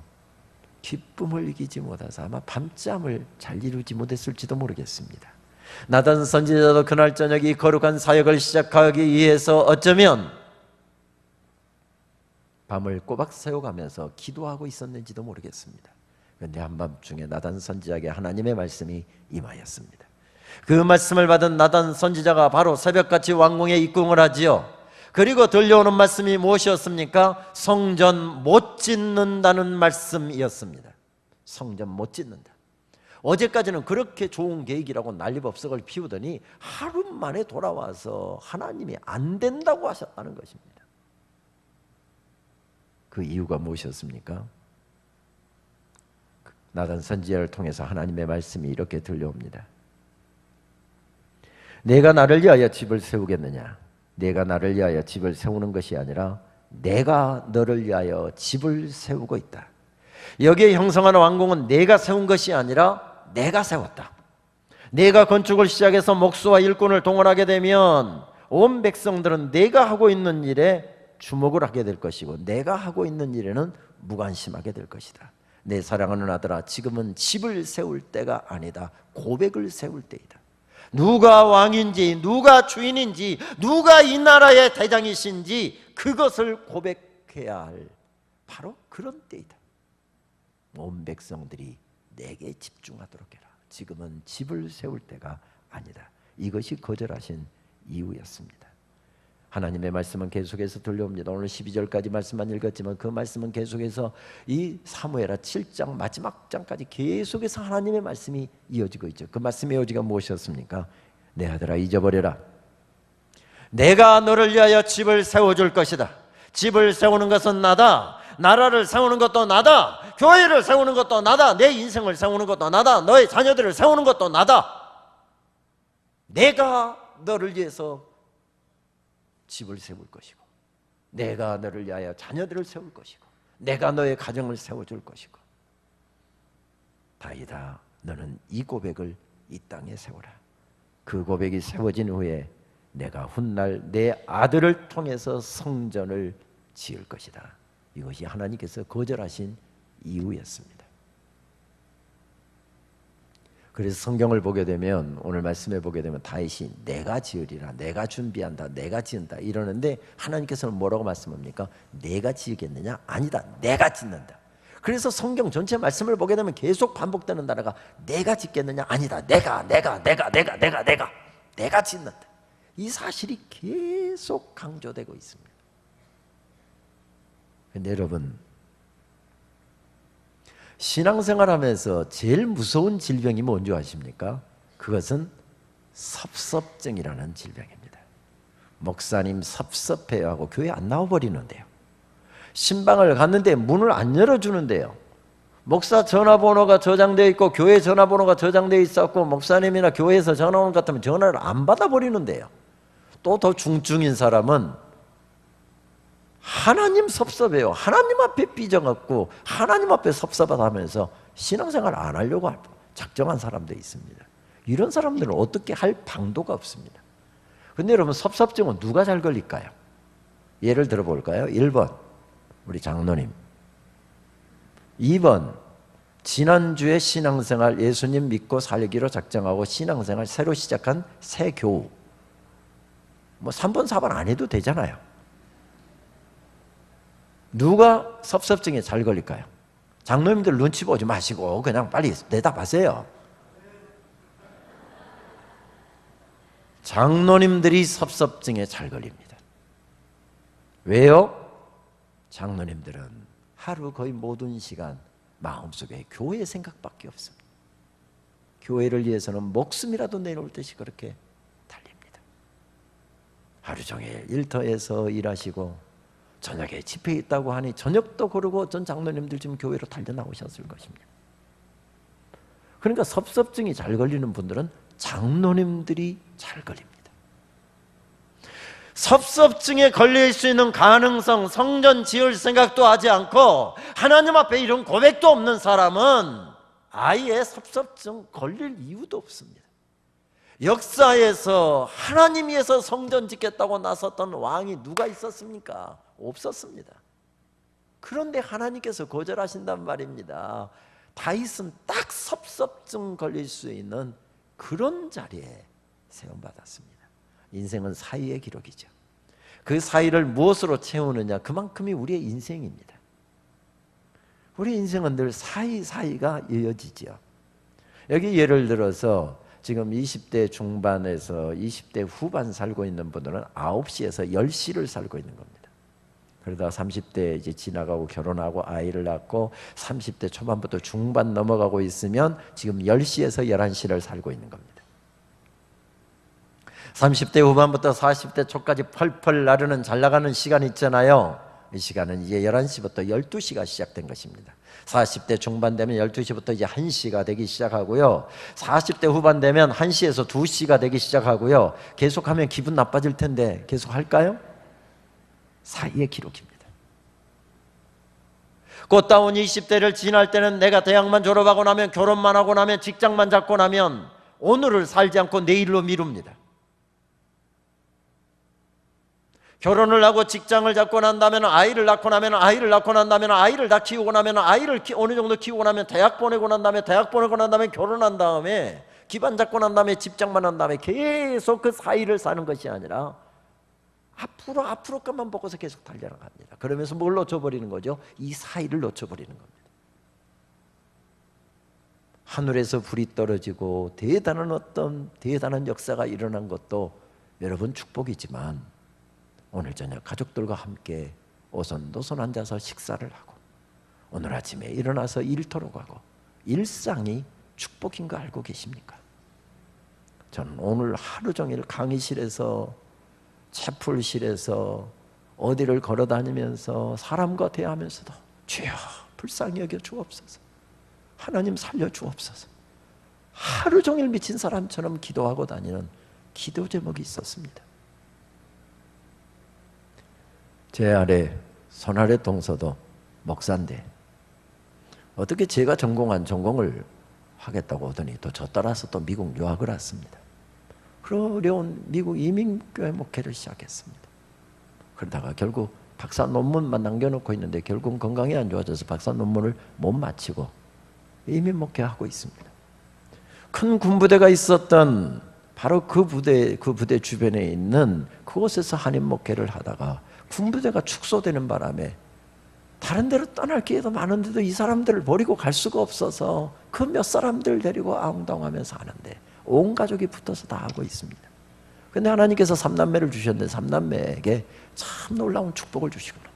기쁨을 이기지 못해서 아마 밤잠을 잘 이루지 못했을지도 모르겠습니다. 나단 선지자도 그날 저녁 이 거룩한 사역을 시작하기 위해서 어쩌면 밤을 꼬박 새워가면서 기도하고 있었는지도 모르겠습니다. 그런데 한밤중에 나단 선지자에게 하나님의 말씀이 임하였습니다. 그 말씀을 받은 나단 선지자가 바로 새벽같이 왕궁에 입궁을 하지요. 그리고 들려오는 말씀이 무엇이었습니까? 성전 못 짓는다는 말씀이었습니다. 성전 못 짓는다. 어제까지는 그렇게 좋은 계획이라고 난리법석을 피우더니 하루 만에 돌아와서 하나님이 안 된다고 하셨다는 것입니다. 그 이유가 무엇이었습니까? 나단 선지자를 통해서 하나님의 말씀이 이렇게 들려옵니다. 내가 나를 위하여 집을 세우겠느냐? 내가 나를 위하여 집을 세우는 것이 아니라 내가 너를 위하여 집을 세우고 있다. 여기에 형성하는 왕궁은 내가 세운 것이 아니라 내가 세웠다. 내가 건축을 시작해서 목수와 일꾼을 동원하게 되면 온 백성들은 내가 하고 있는 일에 주목을 하게 될 것이고 내가 하고 있는 일에는 무관심하게 될 것이다. 내 사랑하는 아들아, 지금은 집을 세울 때가 아니다. 고백을 세울 때이다. 누가 왕인지, 누가 주인인지, 누가 이 나라의 대장이신지 그것을 고백해야 할 바로 그런 때이다. 온 백성들이 내게 집중하도록 해라. 지금은 집을 세울 때가 아니다. 이것이 거절하신 이유였습니다. 하나님의 말씀은 계속해서 들려옵니다. 오늘 12절까지 말씀만 읽었지만 그 말씀은 계속해서 이 사무엘하 7장 마지막 장까지 계속해서 하나님의 말씀이 이어지고 있죠. 그 말씀의 여지가 무엇이었습니까? 내 아들아, 잊어버려라. 내가 너를 위하여 집을 세워줄 것이다. 집을 세우는 것은 나다. 나라를 세우는 것도 나다. 교회를 세우는 것도 나다. 내 인생을 세우는 것도 나다. 너의 자녀들을 세우는 것도 나다. 내가 너를 위해서 집을 세울 것이고 내가 너를 위하여 자녀들을 세울 것이고 내가 너의 가정을 세워줄 것이고 다이다, 너는 이 고백을 이 땅에 세워라. 그 고백이 세워진 후에 내가 훗날 내 아들을 통해서 성전을 지을 것이다. 이것이 하나님께서 거절하신 이유였습니다. 그래서 성경을 보게 되면 오늘 말씀에 보게 되면 다윗이 내가 지으리라, 내가 준비한다, 내가 지은다 이러는데 하나님께서는 뭐라고 말씀합니까? 내가 지으겠느냐? 아니다, 내가 짓는다. 그래서 성경 전체 말씀을 보게 되면 계속 반복되는 단어가 내가 짓겠느냐? 아니다, 내가 짓는다. 이 사실이 계속 강조되고 있습니다. 근데 여러분, 신앙생활하면서 제일 무서운 질병이 뭔지 아십니까? 그것은 섭섭증이라는 질병입니다. 목사님 섭섭해요 하고 교회 안 나와버리는데요. 신방을 갔는데 문을 안 열어주는데요. 목사 전화번호가 저장되어 있고 교회 전화번호가 저장되어 있었고 목사님이나 교회에서 전화 오는 것 같으면 전화를 안 받아버리는데요. 또 더 중증인 사람은 하나님 섭섭해요. 하나님 앞에 삐져갖고 하나님 앞에 섭섭하다면서 신앙생활 안 하려고 작정한 사람도 있습니다. 이런 사람들은 어떻게 할 방도가 없습니다. 근데 여러분, 섭섭증은 누가 잘 걸릴까요? 예를 들어볼까요? 1번 우리 장로님, 2번 지난주에 신앙생활 예수님 믿고 살기로 작정하고 신앙생활 새로 시작한 새 교우, 뭐 3번 4번 안 해도 되잖아요. 누가 섭섭증에 잘 걸릴까요? 장로님들 눈치 보지 마시고 그냥 빨리 대답하세요. 장로님들이 섭섭증에 잘 걸립니다. 왜요? 장로님들은 하루 거의 모든 시간 마음속에 교회 생각밖에 없습니다. 교회를 위해서는 목숨이라도 내놓을 듯이 그렇게 달립니다. 하루 종일 일터에서 일하시고 저녁에 집회 있다고 하니 저녁도 거르고 전 장로님들 지금 교회로 달려 나오셨을 것입니다. 그러니까 섭섭증이 잘 걸리는 분들은 장로님들이 잘 걸립니다. 섭섭증에 걸릴 수 있는 가능성, 성전 지을 생각도 하지 않고 하나님 앞에 이런 고백도 없는 사람은 아예 섭섭증 걸릴 이유도 없습니다. 역사에서 하나님 위해서 성전 짓겠다고 나섰던 왕이 누가 있었습니까? 없었습니다. 그런데 하나님께서 거절하신단 말입니다. 다윗은 딱 섭섭증 걸릴 수 있는 그런 자리에 세움받았습니다. 인생은 사이의 기록이죠. 그 사이를 무엇으로 채우느냐, 그만큼이 우리의 인생입니다. 우리 인생은 늘 사이사이가 이어지죠. 여기 예를 들어서 지금 20대 중반에서 20대 후반 살고 있는 분들은 9시에서 10시를 살고 있는 겁니다. 그러다가 30대 이제 지나가고 결혼하고 아이를 낳고 30대 초반부터 중반 넘어가고 있으면 지금 10시에서 11시를 살고 있는 겁니다. 30대 후반부터 40대 초까지 펄펄 나르는 잘 나가는 시간 있잖아요. 이 시간은 이제 11시부터 12시가 시작된 것입니다. 40대 중반 되면 12시부터 이제 1시가 되기 시작하고요. 40대 후반 되면 1시에서 2시가 되기 시작하고요. 계속하면 기분 나빠질 텐데 계속 할까요? 사이의 기록입니다. 꽃다운 20대를 지날 때는 내가 대학만 졸업하고 나면, 결혼만 하고 나면, 직장만 잡고 나면 오늘을 살지 않고 내일로 미룹니다. 결혼을 하고 직장을 잡고 난 다음에 아이를 낳고 나면, 아이를 낳고 난 다음에 아이를 다 키우고 나면, 아이를 어느 정도 키우고 나면 대학 보내고 난 다음에, 대학 보내고 난 다음에 결혼한 다음에, 기반 잡고 난 다음에 직장만 한 다음에 계속 그 사이를 사는 것이 아니라 앞으로 것만 보고서 계속 달려나갑니다. 그러면서 뭘 놓쳐버리는 거죠? 이 사이를 놓쳐버리는 겁니다. 하늘에서 불이 떨어지고 대단한 역사가 일어난 것도 여러분 축복이지만, 오늘 저녁 가족들과 함께 오손도손 앉아서 식사를 하고 오늘 아침에 일어나서 일터로 가고 일상이 축복인 거 알고 계십니까? 저는 오늘 하루 종일 강의실에서, 채플실에서, 어디를 걸어다니면서 사람과 대하면서도 주여 불쌍히 여겨 주옵소서, 하나님 살려 주옵소서, 하루 종일 미친 사람처럼 기도하고 다니는 기도 제목이 있었습니다. 제 아래 손아래 동서도 목사인데 어떻게 제가 전공한 전공을 하겠다고 하더니 또 저 따라서 또 미국 유학을 왔습니다. 어려운 미국 이민교회 목회를 시작했습니다. 그러다가 결국 박사 논문만 남겨놓고 있는데 결국 건강이 안 좋아져서 박사 논문을 못 마치고 이민 목회하고 있습니다. 큰 군부대가 있었던 바로 그 부대 주변에 있는 그곳에서 한인 목회를 하다가 군부대가 축소되는 바람에 다른 데로 떠날 기회도 많은데도 이 사람들을 버리고 갈 수가 없어서 그 몇 사람들 데리고 아웅다웅하면서 하는데 온 가족이 붙어서 다 하고 있습니다. 그런데 하나님께서 3남매를 주셨는데 3남매에게 참 놀라운 축복을 주시구나.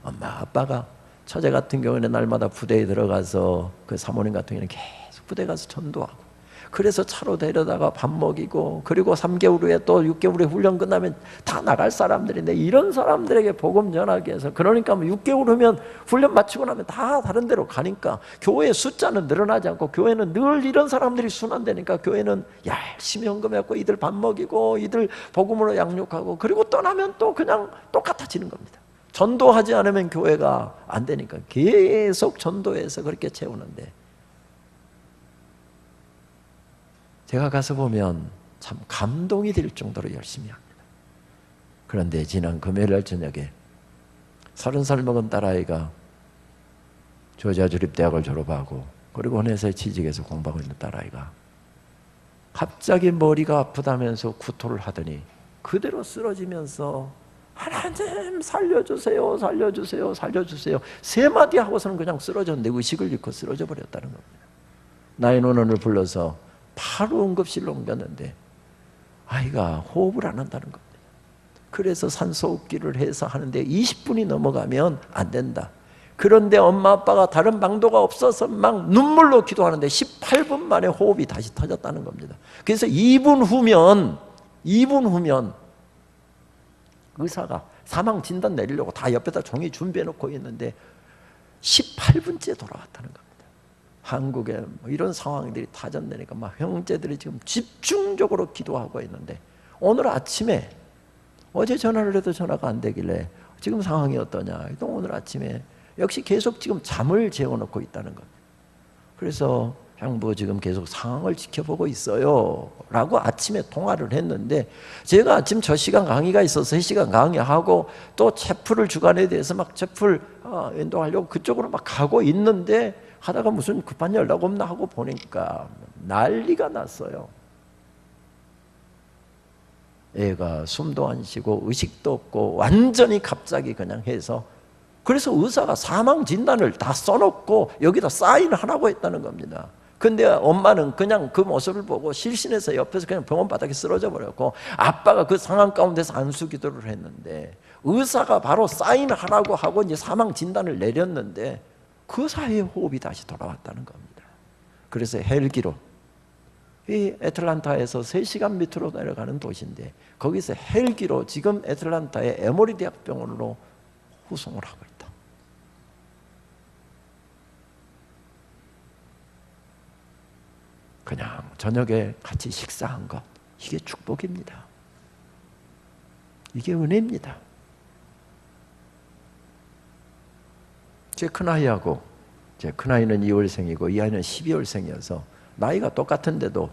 엄마 아빠가, 처제 같은 경우에는 날마다 부대에 들어가서, 그 사모님 같은 경우에는 계속 부대 가서 전도하고, 그래서 차로 데려다가 밥 먹이고, 그리고 3개월 후에 또 6개월 후에 훈련 끝나면 다 나갈 사람들인데 이런 사람들에게 복음 전하기 위해서, 그러니까 6개월 후면 훈련 마치고 나면 다 다른 데로 가니까 교회 숫자는 늘어나지 않고 교회는 늘 이런 사람들이 순환되니까 교회는 열심히 헌금했고 이들 밥 먹이고 이들 복음으로 양육하고, 그리고 떠나면 또 그냥 똑같아지는 겁니다. 전도하지 않으면 교회가 안 되니까 계속 전도해서 그렇게 채우는데, 제가 가서 보면 참 감동이 될 정도로 열심히 합니다. 그런데 지난 금요일날 저녁에 30살 먹은 딸아이가 조지아 주립대학을 졸업하고 그리고 헌혜사에 취직해서 공부하고 있는 딸아이가 갑자기 머리가 아프다면서 구토를 하더니 그대로 쓰러지면서 하나님 살려주세요, 살려주세요, 살려주세요 3마디 하고서는 그냥 쓰러졌는데 의식을 잃고 쓰러져 버렸다는 겁니다. 911을 불러서 바로 응급실로 옮겼는데 아이가 호흡을 안 한다는 겁니다. 그래서 산소호흡기를 해서 하는데 20분이 넘어가면 안 된다. 그런데 엄마 아빠가 다른 방도가 없어서 막 눈물로 기도하는데 18분 만에 호흡이 다시 터졌다는 겁니다. 그래서 2분 후면 의사가 사망 진단 내리려고 다 옆에다 종이 준비해 놓고 있는데 18분째 돌아왔다는 겁니다. 한국에 뭐 이런 상황들이 타전되니까 막 형제들이 지금 집중적으로 기도하고 있는데, 오늘 아침에 어제 전화를 해도 전화가 안 되길래 지금 상황이 어떠냐, 또 오늘 아침에 역시 계속 지금 잠을 재워놓고 있다는 것. 그래서 형부 지금 계속 상황을 지켜보고 있어요 라고 아침에 통화를 했는데, 제가 아침 저 시간 강의가 있어서 3시간 강의하고 또 채플을 주간에 대해서 막 채플 인도하려고 그쪽으로 막 가고 있는데, 하다가 무슨 급한 연락 없나 하고 보니까 난리가 났어요. 애가 숨도 안 쉬고 의식도 없고 완전히 갑자기 그냥 해서, 그래서 의사가 사망 진단을 다 써놓고 여기다 사인하라고 했다는 겁니다. 근데 엄마는 그냥 그 모습을 보고 실신해서 옆에서 그냥 병원 바닥에 쓰러져 버렸고, 아빠가 그 상황 가운데서 안수 기도를 했는데, 의사가 바로 사인하라고 하고 이제 사망 진단을 내렸는데 그 사이에 호흡이 다시 돌아왔다는 겁니다. 그래서 헬기로, 이 애틀란타에서 3시간 밑으로 내려가는 도시인데 거기서 헬기로 지금 애틀란타의 에모리 대학병원으로 후송을 하고 있다. 그냥 저녁에 같이 식사한 것, 이게 축복입니다. 이게 은혜입니다. 제 큰아이하고, 제 큰아이는 2월생이고 이 아이는 12월생이어서 나이가 똑같은데도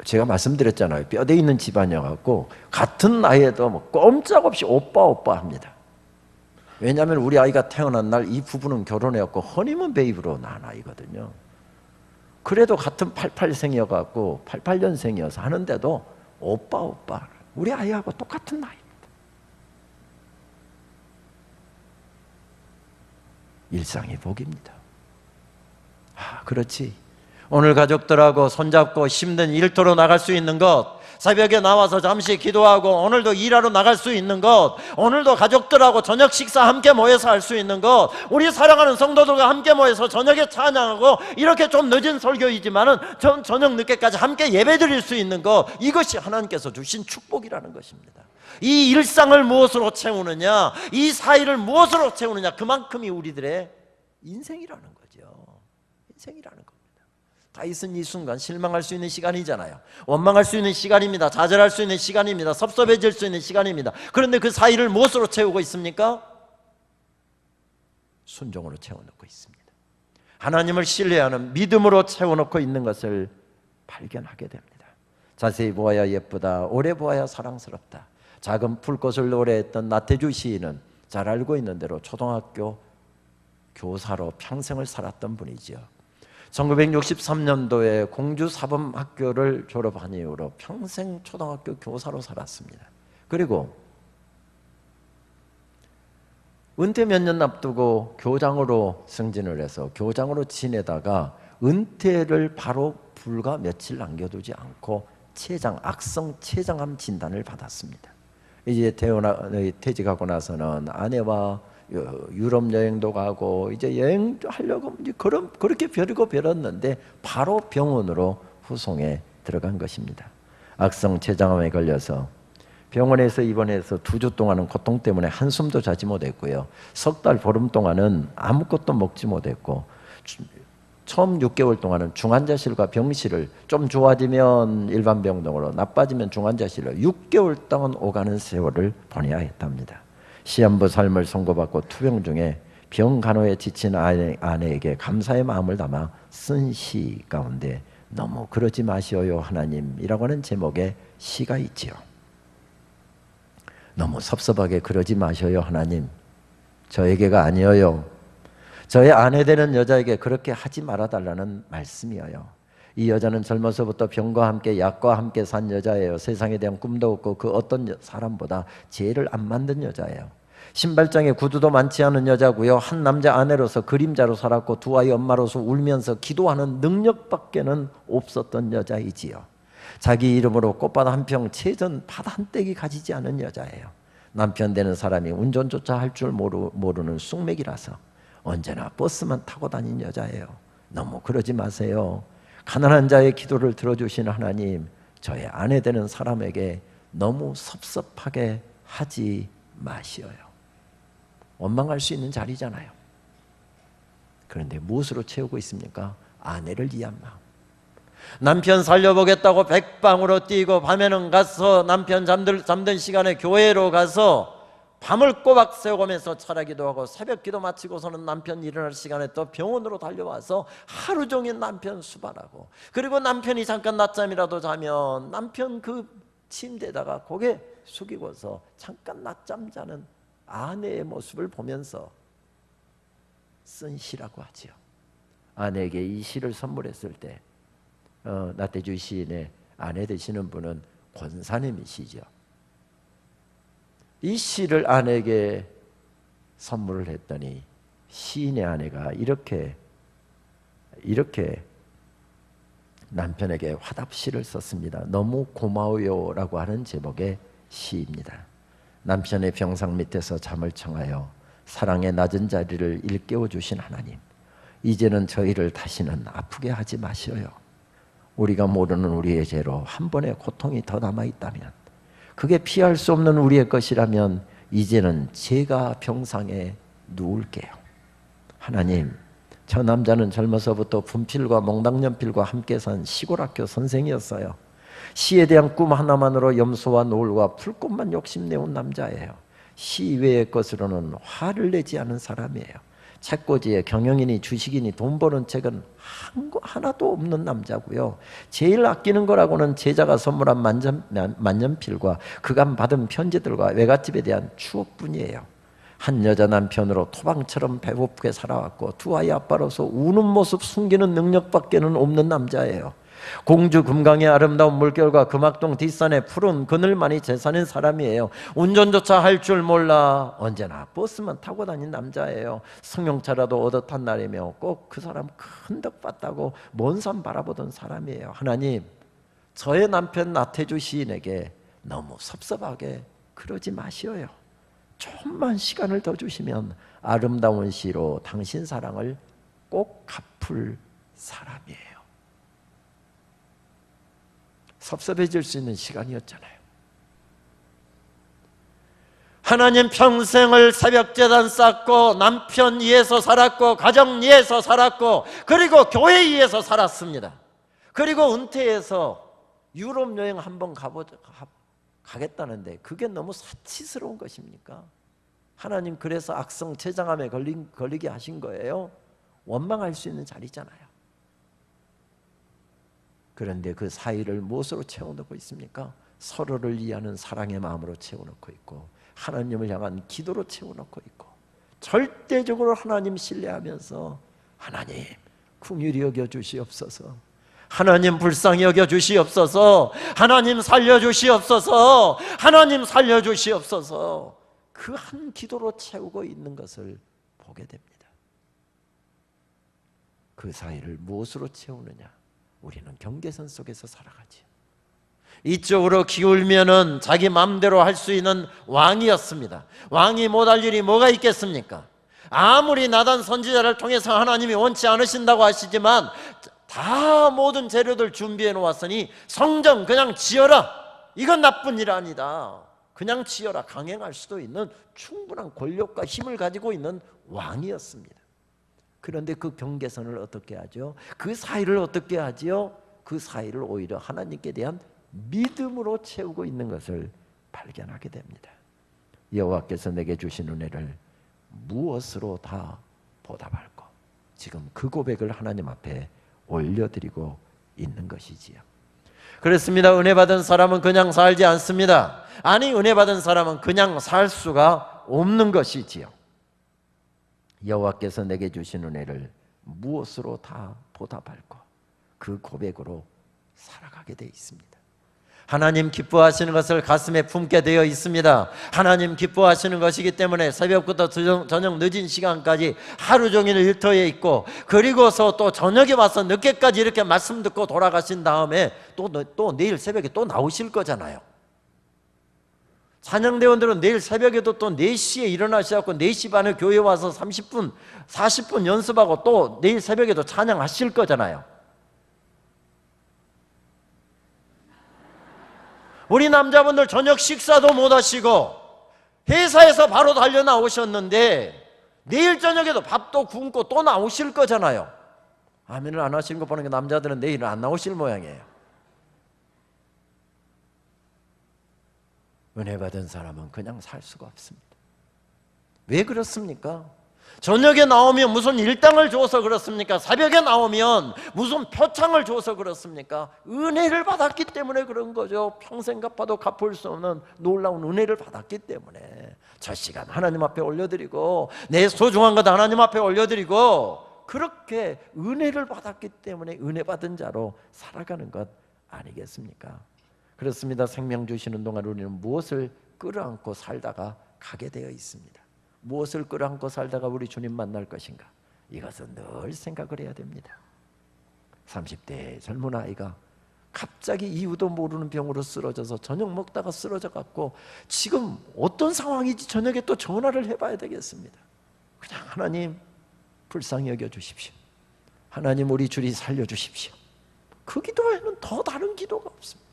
제가 말씀드렸잖아요. 뼈대 있는 집안이어갖고 같은 나이에도 뭐 꼼짝없이 오빠 합니다. 왜냐하면 우리 아이가 태어난 날 이 부부는 결혼해갖고 허니문 베이브로 낳은 아이거든요. 그래도 같은 88생이어갖고 88년생이어서 하는데도 오빠 우리 아이하고 똑같은 나이입니다. 일상이 복입니다. 그렇지. 오늘 가족들하고 손잡고 힘든 일터로 나갈 수 있는 것, 새벽에 나와서 잠시 기도하고 오늘도 일하러 나갈 수 있는 것, 오늘도 가족들하고 저녁 식사 함께 모여서 할 수 있는 것, 우리 사랑하는 성도들과 함께 모여서 저녁에 찬양하고, 이렇게 좀 늦은 설교이지만은 저녁 늦게까지 함께 예배 드릴 수 있는 것, 이것이 하나님께서 주신 축복이라는 것입니다. 이 일상을 무엇으로 채우느냐, 이 사이를 무엇으로 채우느냐, 그만큼이 우리들의 인생이라는 거죠. 인생이라는 겁니다. 다윗은 이 순간 실망할 수 있는 시간이잖아요. 원망할 수 있는 시간입니다. 좌절할 수 있는 시간입니다. 섭섭해질 수 있는 시간입니다. 그런데 그 사이를 무엇으로 채우고 있습니까? 순종으로 채워놓고 있습니다. 하나님을 신뢰하는 믿음으로 채워놓고 있는 것을 발견하게 됩니다. 자세히 보아야 예쁘다, 오래 보아야 사랑스럽다. 작은 불꽃을 노래했던 나태주 시인은 잘 알고 있는 대로 초등학교 교사로 평생을 살았던 분이죠. 1963년도에 공주사범학교를 졸업한 이후로 평생 초등학교 교사로 살았습니다. 그리고 은퇴 몇 년 앞두고 교장으로 승진을 해서 교장으로 지내다가 은퇴를 바로 불과 며칠 남겨두지 않고 악성 췌장암 진단을 받았습니다. 이제 퇴직하고 나서는 아내와 유럽 여행도 가고 이제 여행도 하려고 그렇게 벼르는데 바로 병원으로 후송에 들어간 것입니다. 악성 췌장암에 걸려서 병원에서 입원해서 2주 동안은 고통 때문에 한숨도 자지 못했고요. 3달 보름 동안은 아무것도 먹지 못했고, 처음 6개월 동안은 중환자실과 병실을, 좀 좋아지면 일반 병동으로, 나빠지면 중환자실로 6개월 동안 오가는 세월을 보내야 했답니다. 시한부 삶을 선고받고 투병 중에 병간호에 지친 아내에게 감사의 마음을 담아 쓴 시 가운데 너무 그러지 마시오요 하나님이라고 하는 제목의 시가 있지요. 너무 섭섭하게 그러지 마셔요 하나님, 저에게가 아니어요, 저의 아내 되는 여자에게 그렇게 하지 말아달라는 말씀이에요. 이 여자는 젊어서부터 병과 함께 약과 함께 산 여자예요. 세상에 대한 꿈도 없고 그 어떤 사람보다 죄를 안 만든 여자예요. 신발장에 구두도 많지 않은 여자고요. 한 남자 아내로서 그림자로 살았고 2 아이 엄마로서 울면서 기도하는 능력밖에는 없었던 여자이지요. 자기 이름으로 꽃밭 한 평, 채전 밭 한 떼기 가지지 않은 여자예요. 남편 되는 사람이 운전조차 할 줄 모르는 쑥맥이라서 언제나 버스만 타고 다닌 여자예요. 너무 그러지 마세요. 가난한 자의 기도를 들어주시는 하나님, 저의 아내 되는 사람에게 너무 섭섭하게 하지 마시어요. 원망할 수 있는 자리잖아요. 그런데 무엇으로 채우고 있습니까? 아내를 위한 마음. 남편 살려보겠다고 백방으로 뛰고 밤에는 가서 남편 잠든 시간에 교회로 가서 밤을 꼬박 새우면서 철야기도 하고 새벽 기도 마치고서는 남편 일어날 시간에 또 병원으로 달려와서 하루 종일 남편 수발하고, 그리고 남편이 잠깐 낮잠이라도 자면 남편 그 침대에다가 고개 숙이고서 잠깐 낮잠 자는 아내의 모습을 보면서 쓴 시라고 하지요. 아내에게 이 시를 선물했을 때 나태주 시인의 아내 되시는 분은 권사님이시죠. 이 시를 아내에게 선물을 했더니 시인의 아내가 이렇게 남편에게 화답시를 썼습니다. 너무 고마워요 라고 하는 제목의 시입니다. 남편의 병상 밑에서 잠을 청하여 사랑의 낮은 자리를 일깨워 주신 하나님, 이제는 저희를 다시는 아프게 하지 마시어요. 우리가 모르는 우리의 죄로 한 번의 고통이 더 남아있다면, 그게 피할 수 없는 우리의 것이라면 이제는 제가 병상에 누울게요. 하나님, 저 남자는 젊어서부터 분필과 몽당연필과 함께 산 시골학교 선생이었어요. 시에 대한 꿈 하나만으로 염소와 노을과 풀꽃만 욕심내온 남자예요. 시 외의 것으로는 화를 내지 않은 사람이에요. 책꽂이에 경영이니 주식이니 돈 버는 책은 하나도 없는 남자고요. 제일 아끼는 거라고는 제자가 선물한 만년필과 그간 받은 편지들과 외갓집에 대한 추억뿐이에요. 한 여자 남편으로 토방처럼 배고프게 살아왔고 두 아이 아빠로서 우는 모습 숨기는 능력밖에는 없는 남자예요. 공주 금강의 아름다운 물결과 금악동 뒷산의 푸른 그늘만이 재산인 사람이에요. 운전조차 할 줄 몰라 언제나 버스만 타고 다닌 남자예요. 승용차라도 얻어 탄 날이며 꼭 그 사람 큰 덕 봤다고 먼 산 바라보던 사람이에요. 하나님, 저의 남편 나태주 시인에게 너무 섭섭하게 그러지 마시어요. 조금만 시간을 더 주시면 아름다운 시로 당신 사랑을 꼭 갚을 사람이에요. 섭섭해질 수 있는 시간이었잖아요. 하나님 평생을 새벽제단 쌓고 남편 위해서 살았고 가정 위해서 살았고 그리고 교회 위해서 살았습니다. 그리고 은퇴해서 유럽 여행 한번 가겠다는데 그게 너무 사치스러운 것입니까? 하나님 그래서 악성 췌장암에 걸리게 하신 거예요? 원망할 수 있는 자리잖아요. 그런데 그 사이를 무엇으로 채워넣고 있습니까? 서로를 이해하는 사랑의 마음으로 채워넣고 있고 하나님을 향한 기도로 채워넣고 있고 절대적으로 하나님 신뢰하면서 하나님 긍휼히 여겨주시옵소서, 하나님 불쌍히 여겨주시옵소서, 하나님 살려주시옵소서, 하나님 살려주시옵소서, 그 한 기도로 채우고 있는 것을 보게 됩니다. 그 사이를 무엇으로 채우느냐? 우리는 경계선 속에서 살아가지. 이쪽으로 기울면은 자기 마음대로 할 수 있는 왕이었습니다. 왕이 못할 일이 뭐가 있겠습니까? 아무리 나단 선지자를 통해서 하나님이 원치 않으신다고 하시지만 다 모든 재료들 준비해 놓았으니 성전 그냥 지어라, 이건 나쁜 일 아니다, 그냥 지어라, 강행할 수도 있는 충분한 권력과 힘을 가지고 있는 왕이었습니다. 그런데 그 경계선을 어떻게 하죠? 그 사이를 어떻게 하죠? 그 사이를 오히려 하나님께 대한 믿음으로 채우고 있는 것을 발견하게 됩니다. 여호와께서 내게 주신 은혜를 무엇으로 다 보답할까? 지금 그 고백을 하나님 앞에 올려드리고 있는 것이지요. 그렇습니다. 은혜 받은 사람은 그냥 살지 않습니다. 아니, 은혜 받은 사람은 그냥 살 수가 없는 것이지요. 여호와께서 내게 주신 은혜를 무엇으로 다 보답할까? 그 고백으로 살아가게 돼 있습니다. 하나님 기뻐하시는 것을 가슴에 품게 되어 있습니다. 하나님 기뻐하시는 것이기 때문에 새벽부터 저녁 늦은 시간까지 하루 종일 일터에 있고 그리고서 또 저녁에 와서 늦게까지 이렇게 말씀 듣고 돌아가신 다음에 또 내일 새벽에 또 나오실 거잖아요. 찬양대원들은 내일 새벽에도 또 4시에 일어나셔서 4시 반에 교회 와서 30분, 40분 연습하고 또 내일 새벽에도 찬양하실 거잖아요. 우리 남자분들 저녁 식사도 못 하시고 회사에서 바로 달려 나오셨는데 내일 저녁에도 밥도 굶고 또 나오실 거잖아요. 아멘을 안 하시는 거 보니까 남자들은 내일은 안 나오실 모양이에요. 은혜 받은 사람은 그냥 살 수가 없습니다. 왜 그렇습니까? 저녁에 나오면 무슨 일당을 줘서 그렇습니까? 새벽에 나오면 무슨 표창을 줘서 그렇습니까? 은혜를 받았기 때문에 그런 거죠. 평생 갚아도 갚을 수 없는 놀라운 은혜를 받았기 때문에 저 시간 하나님 앞에 올려드리고 내 소중한 것 하나님 앞에 올려드리고 그렇게 은혜를 받았기 때문에 은혜 받은 자로 살아가는 것 아니겠습니까? 그렇습니다. 생명 주시는 동안 우리는 무엇을 끌어안고 살다가 가게 되어 있습니다. 무엇을 끌어안고 살다가 우리 주님 만날 것인가? 이것은 늘 생각을 해야 됩니다. 30대 젊은 아이가 갑자기 이유도 모르는 병으로 쓰러져서 저녁 먹다가 쓰러져 갖고 지금 어떤 상황인지 저녁에 또 전화를 해봐야 되겠습니다. 그냥 하나님 불쌍히 여겨주십시오. 하나님 우리 주리 살려주십시오. 그 기도에는 더 다른 기도가 없습니다.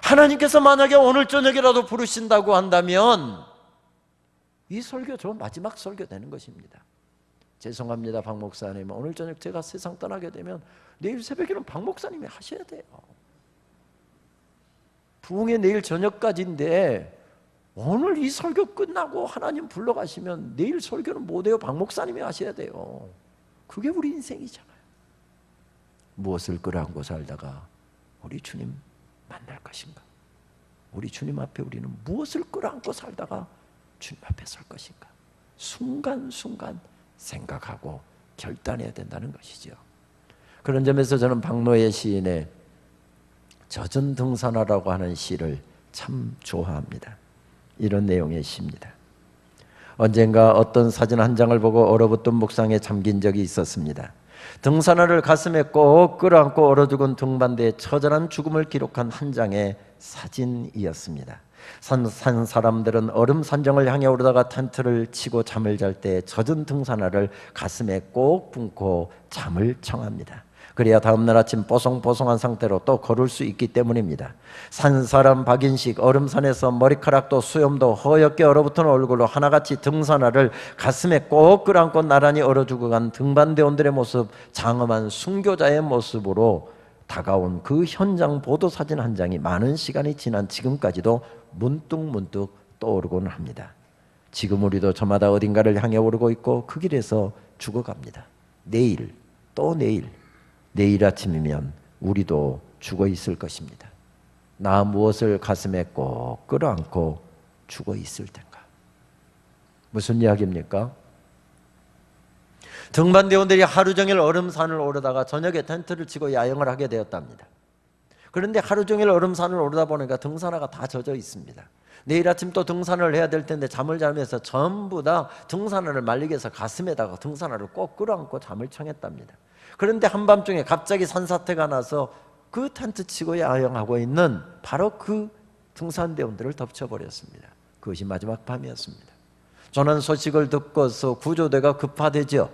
하나님께서 만약에 오늘 저녁이라도 부르신다고 한다면 이 설교 저 마지막 설교 되는 것입니다. 죄송합니다 박 목사님, 오늘 저녁 제가 세상 떠나게 되면 내일 새벽에는 박 목사님이 하셔야 돼요. 부흥의 내일 저녁까지인데 오늘 이 설교 끝나고 하나님 불러가시면 내일 설교는 못해요. 박 목사님이 하셔야 돼요. 그게 우리 인생이잖아요. 무엇을 끌어안고 살다가 우리 주님 만날 것인가? 우리 주님 앞에 우리는 무엇을 끌어안고 살다가 주님 앞에 설 것인가? 순간순간 생각하고 결단해야 된다는 것이죠. 그런 점에서 저는 박노해 시인의 젖은 등산화라고 하는 시를 참 좋아합니다. 이런 내용의 시입니다. 언젠가 어떤 사진 한 장을 보고 얼어붙은 묵상에 잠긴 적이 있었습니다. 등산화를 가슴에 꼭 끌어안고 얼어 죽은 등반대의 처절한 죽음을 기록한 한 장의 사진이었습니다. 산 사람들은 얼음 산정을 향해 오르다가 텐트를 치고 잠을 잘 때 젖은 등산화를 가슴에 꼭 품고 잠을 청합니다. 그래야 다음날 아침 뽀송뽀송한 상태로 또 걸을 수 있기 때문입니다. 산사람 박인식, 얼음산에서 머리카락도 수염도 허옇게 얼어붙은 얼굴로 하나같이 등산화를 가슴에 꼭 끌어안고 나란히 얼어 죽어간 등반대원들의 모습, 장엄한 순교자의 모습으로 다가온 그 현장 보도사진 한 장이 많은 시간이 지난 지금까지도 문득문득 떠오르곤 합니다. 지금 우리도 저마다 어딘가를 향해 오르고 있고 그 길에서 죽어갑니다. 내일, 또 내일 아침이면 우리도 죽어 있을 것입니다. 나 무엇을 가슴에 꼭 끌어안고 죽어 있을 텐가? 무슨 이야기입니까? 등반대원들이 하루 종일 얼음산을 오르다가 저녁에 텐트를 치고 야영을 하게 되었답니다. 그런데 하루 종일 얼음산을 오르다 보니까 등산화가 다 젖어 있습니다. 내일 아침 또 등산을 해야 될 텐데 잠을 자면서 전부 다 등산화를 말리기 위해서 가슴에다가 등산화를 꼭 끌어안고 잠을 청했답니다. 그런데 한밤중에 갑자기 산사태가 나서 그 텐트 치고 야영하고 있는 바로 그 등산대원들을 덮쳐버렸습니다. 그것이 마지막 밤이었습니다. 저는 소식을 듣고서 구조대가 급파되죠.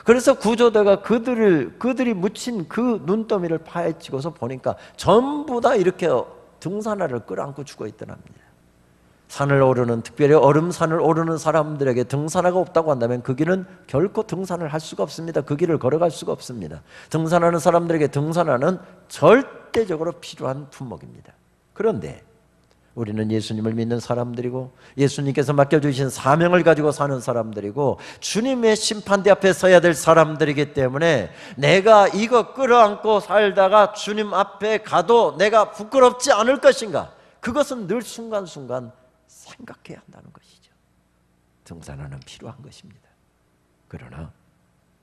그래서 구조대가 그들이 묻힌 그 눈더미를 파헤치고서 보니까 전부 다 이렇게 등산화를 끌어안고 죽어 있더랍니다. 산을 오르는, 특별히 얼음산을 오르는 사람들에게 등산화가 없다고 한다면 그 길은 결코 등산을 할 수가 없습니다. 그 길을 걸어갈 수가 없습니다. 등산하는 사람들에게 등산화는 절대적으로 필요한 품목입니다. 그런데 우리는 예수님을 믿는 사람들이고 예수님께서 맡겨주신 사명을 가지고 사는 사람들이고 주님의 심판대 앞에 서야 될 사람들이기 때문에 내가 이거 끌어안고 살다가 주님 앞에 가도 내가 부끄럽지 않을 것인가? 그것은 늘 순간순간 생각해야 한다는 것이죠. 등산화는 필요한 것입니다. 그러나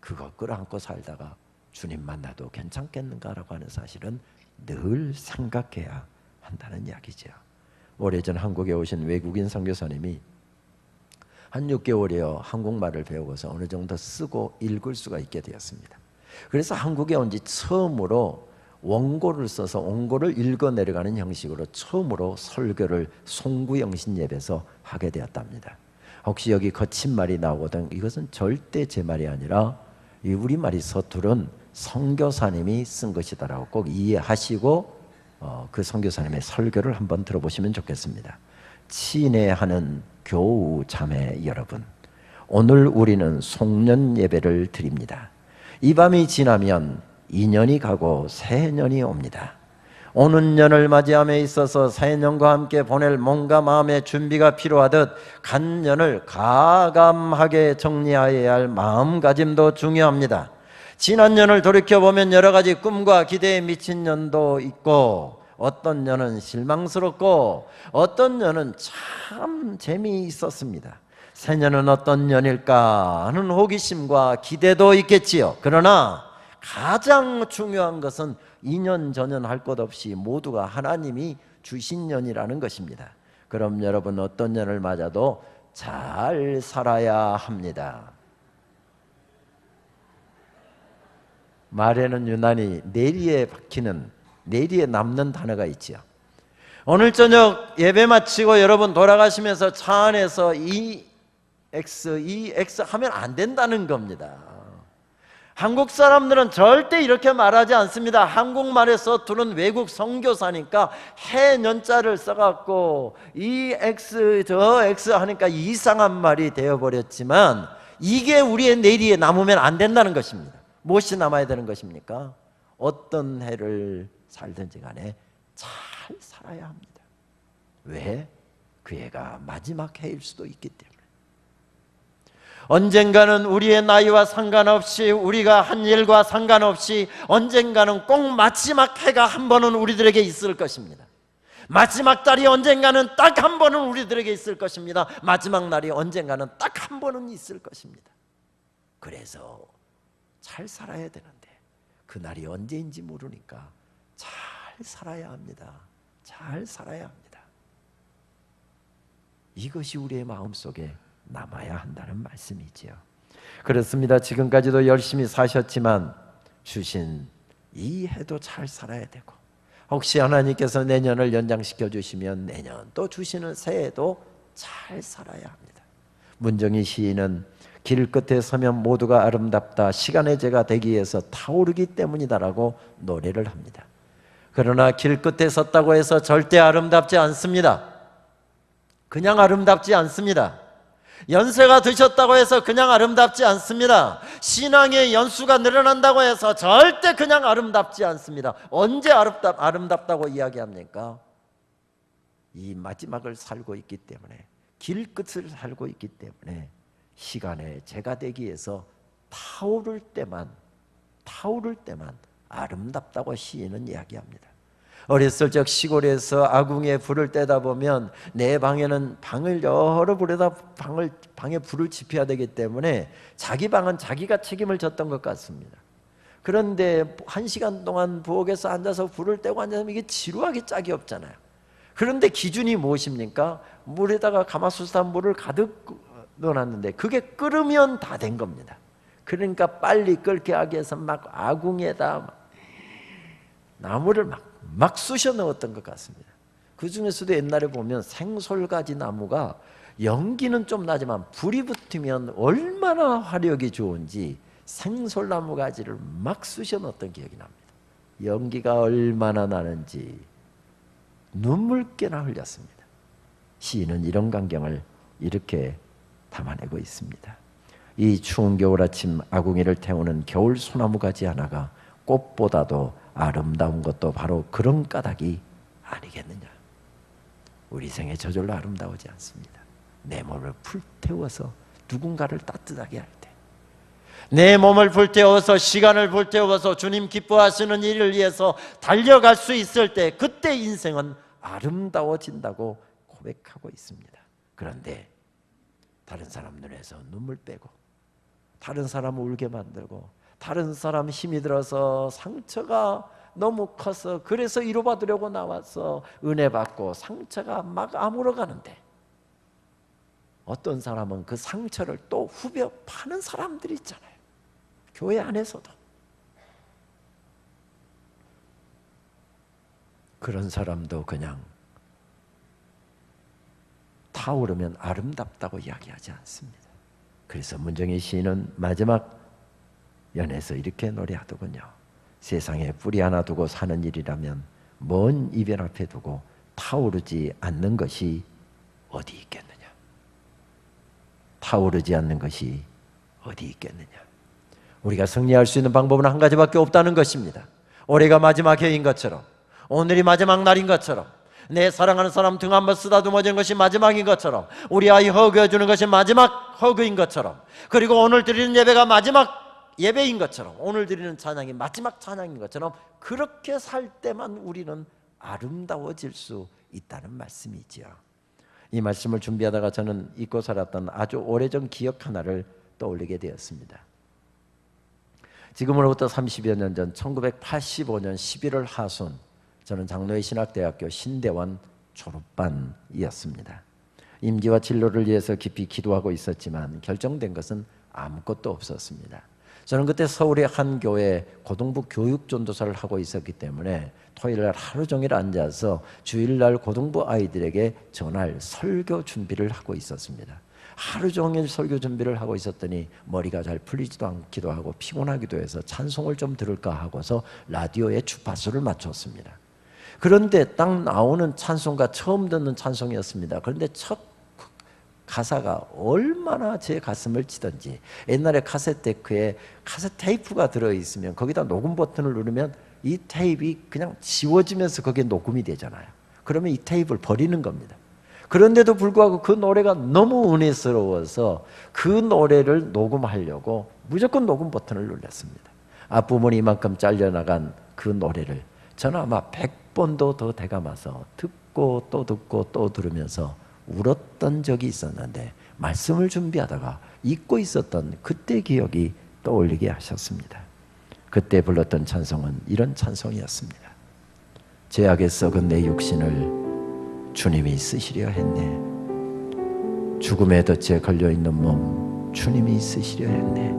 그거 끌어안고 살다가 주님 만나도 괜찮겠는가라고 하는 사실은 늘 생각해야 한다는 이야기죠. 오래전 한국에 오신 외국인 선교사님이 한 6개월이요 한국말을 배우고서 어느 정도 쓰고 읽을 수가 있게 되었습니다. 그래서 한국에 온 지 처음으로 원고를 써서 원고를 읽어 내려가는 형식으로 처음으로 설교를 송구영신 예배에서 하게 되었답니다. 혹시 여기 거친 말이 나오거든 이것은 절대 제 말이 아니라 이 우리말이 서투른 선교사님이 쓴 것이다라고 꼭 이해하시고 그 선교사님의 설교를 한번 들어보시면 좋겠습니다. 친애하는 교우 자매 여러분, 오늘 우리는 송년 예배를 드립니다. 이 밤이 지나면 2년이 가고 새 년이 옵니다. 오는 년을 맞이함에 있어서 새 년과 함께 보낼 몸과 마음의 준비가 필요하듯 간 년을 가감하게 정리하여야 할 마음가짐도 중요합니다. 지난 년을 돌이켜보면 여러 가지 꿈과 기대에 미친 년도 있고, 어떤 년은 실망스럽고 어떤 년은 참 재미있었습니다. 새 년은 어떤 년일까 하는 호기심과 기대도 있겠지요. 그러나 가장 중요한 것은 2년 전년 할 것 없이 모두가 하나님이 주신 년이라는 것입니다. 그럼 여러분, 어떤 년을 맞아도 잘 살아야 합니다. 말에는 유난히 내리에 박히는, 내리에 남는 단어가 있지요. 오늘 저녁 예배 마치고 여러분 돌아가시면서 차 안에서 EX 하면 안 된다는 겁니다. 한국 사람들은 절대 이렇게 말하지 않습니다. 한국말에서 두는 외국 선교사니까 해년자를 써갖고 EX 저 X 하니까 이상한 말이 되어버렸지만, 이게 우리의 내리에 남으면 안 된다는 것입니다. 무엇이 남아야 되는 것입니까? 어떤 해를 살든지 간에 잘 살아야 합니다. 왜? 그 해가 마지막 해일 수도 있기 때문에. 언젠가는 우리의 나이와 상관없이, 우리가 한 일과 상관없이 언젠가는 꼭 마지막 해가 한 번은 우리들에게 있을 것입니다. 마지막 달이 언젠가는 딱 한 번은 우리들에게 있을 것입니다. 마지막 날이 언젠가는 딱 한 번은 있을 것입니다. 그래서 잘 살아야 되는데 그 날이 언제인지 모르니까 잘 살아야 합니다. 잘 살아야 합니다. 이것이 우리의 마음속에 남아야 한다는 말씀이지요. 그렇습니다. 지금까지도 열심히 사셨지만 주신 이 해도 잘 살아야 되고, 혹시 하나님께서 내년을 연장시켜 주시면 내년 또 주시는 새해도 잘 살아야 합니다. 문정희 시인은 길 끝에 서면 모두가 아름답다, 시간의 제가 되기 위해서 타오르기 때문이다라고 노래를 합니다. 그러나 길 끝에 섰다고 해서 절대 아름답지 않습니다. 그냥 아름답지 않습니다. 연세가 드셨다고 해서 그냥 아름답지 않습니다. 신앙의 연수가 늘어난다고 해서 절대 그냥 아름답지 않습니다. 언제 아름답다고 이야기합니까? 이 마지막을 살고 있기 때문에, 길 끝을 살고 있기 때문에 시간에 제가 되기 위해서 타오를 때만 아름답다고 시인은 이야기합니다. 어렸을 적 시골에서 아궁이에 불을 떼다 보면 내 방에는 방을 여러 불에다 방에 불을 지펴야 되기 때문에 자기 방은 자기가 책임을 졌던 것 같습니다. 그런데 1시간 동안 부엌에서 앉아서 불을 떼고 앉아서 이게 지루하기 짝이 없잖아요. 그런데 기준이 무엇입니까? 물에다가 가마솥에 물을 가득 넣어놨는데 그게 끓으면 다 된 겁니다. 그러니까 빨리 끓게 하기 위해서 막 아궁이에다 나무를 막 쑤셔 넣었던 것 같습니다. 그 중에서도 옛날에 보면 생솔가지 나무가 연기는 좀 나지만 불이 붙으면 얼마나 화력이 좋은지 생솔나무 가지를 막 쑤셔 넣었던 기억이 납니다. 연기가 얼마나 나는지 눈물께나 흘렸습니다. 시인은 이런 광경을 이렇게 담아내고 있습니다. 이 추운 겨울 아침 아궁이를 태우는 겨울 소나무 가지 하나가 꽃보다도 아름다운 것도 바로 그런 까닭이 아니겠느냐. 우리 생에 저절로 아름다우지 않습니다. 내 몸을 불태워서 누군가를 따뜻하게 할 때, 내 몸을 불태워서 시간을 불태워서 주님 기뻐하시는 일을 위해서 달려갈 수 있을 때, 그때 인생은 아름다워진다고 고백하고 있습니다. 그런데 다른 사람 눈에서 눈물 빼고, 다른 사람 울게 만들고, 다른 사람 힘이 들어서 상처가 너무 커서 그래서 위로받으려고 나와서 은혜 받고 상처가 막 아물어 가는데, 어떤 사람은 그 상처를 또 후벼 파는 사람들이 있잖아요. 교회 안에서도. 그런 사람도 그냥 타오르면 아름답다고 이야기하지 않습니다. 그래서 문정희 시인은 마지막 연에서 이렇게 노래하더군요. 세상에 뿌리 하나 두고 사는 일이라면 먼 이별 앞에 두고 타오르지 않는 것이 어디 있겠느냐. 타오르지 않는 것이 어디 있겠느냐. 우리가 승리할 수 있는 방법은 한 가지밖에 없다는 것입니다. 올해가 마지막 해인 것처럼, 오늘이 마지막 날인 것처럼, 내 사랑하는 사람 등 한번 쓰다듬어주는 것이 마지막인 것처럼, 우리 아이 허그해주는 것이 마지막 허그인 것처럼, 그리고 오늘 드리는 예배가 마지막 예배인 것처럼, 오늘 드리는 찬양이 마지막 찬양인 것처럼, 그렇게 살 때만 우리는 아름다워질 수 있다는 말씀이지요. 이 말씀을 준비하다가 저는 잊고 살았던 아주 오래전 기억 하나를 떠올리게 되었습니다. 지금으로부터 30여 년 전 1985년 11월 하순, 저는 장로회 신학대학교 신대원 졸업반이었습니다. 임기와 진로를 위해서 깊이 기도하고 있었지만 결정된 것은 아무것도 없었습니다. 저는 그때 서울의 한 교회 고등부 교육전도사를 하고 있었기 때문에 토요일날 하루 종일 앉아서 주일날 고등부 아이들에게 전할 설교 준비를 하고 있었습니다. 하루 종일 설교 준비를 하고 있었더니 머리가 잘 풀리지도 않기도 하고 피곤하기도 해서 찬송을 좀 들을까 하고서 라디오에 주파수를 맞췄습니다. 그런데 딱 나오는 찬송가, 처음 듣는 찬송이었습니다. 그런데 첫 가사가 얼마나 제 가슴을 치던지, 옛날에 카세트 데크에 카세트 테이프가 들어있으면 거기다 녹음 버튼을 누르면 이 테이프가 그냥 지워지면서 거기에 녹음이 되잖아요. 그러면 이 테이프를 버리는 겁니다. 그런데도 불구하고 그 노래가 너무 은혜스러워서 그 노래를 녹음하려고 무조건 녹음 버튼을 눌렀습니다. 앞부분이 이만큼 잘려나간 그 노래를 저는 아마 100번도 더 되감아서 듣고 또 들으면서 울었던 적이 있었는데, 말씀을 준비하다가 잊고 있었던 그때 기억이 떠올리게 하셨습니다. 그때 불렀던 찬송은 이런 찬송이었습니다. 죄악에 썩은 내 육신을 주님이 쓰시려 했네. 죽음의 덫에 걸려있는 몸 주님이 쓰시려 했네.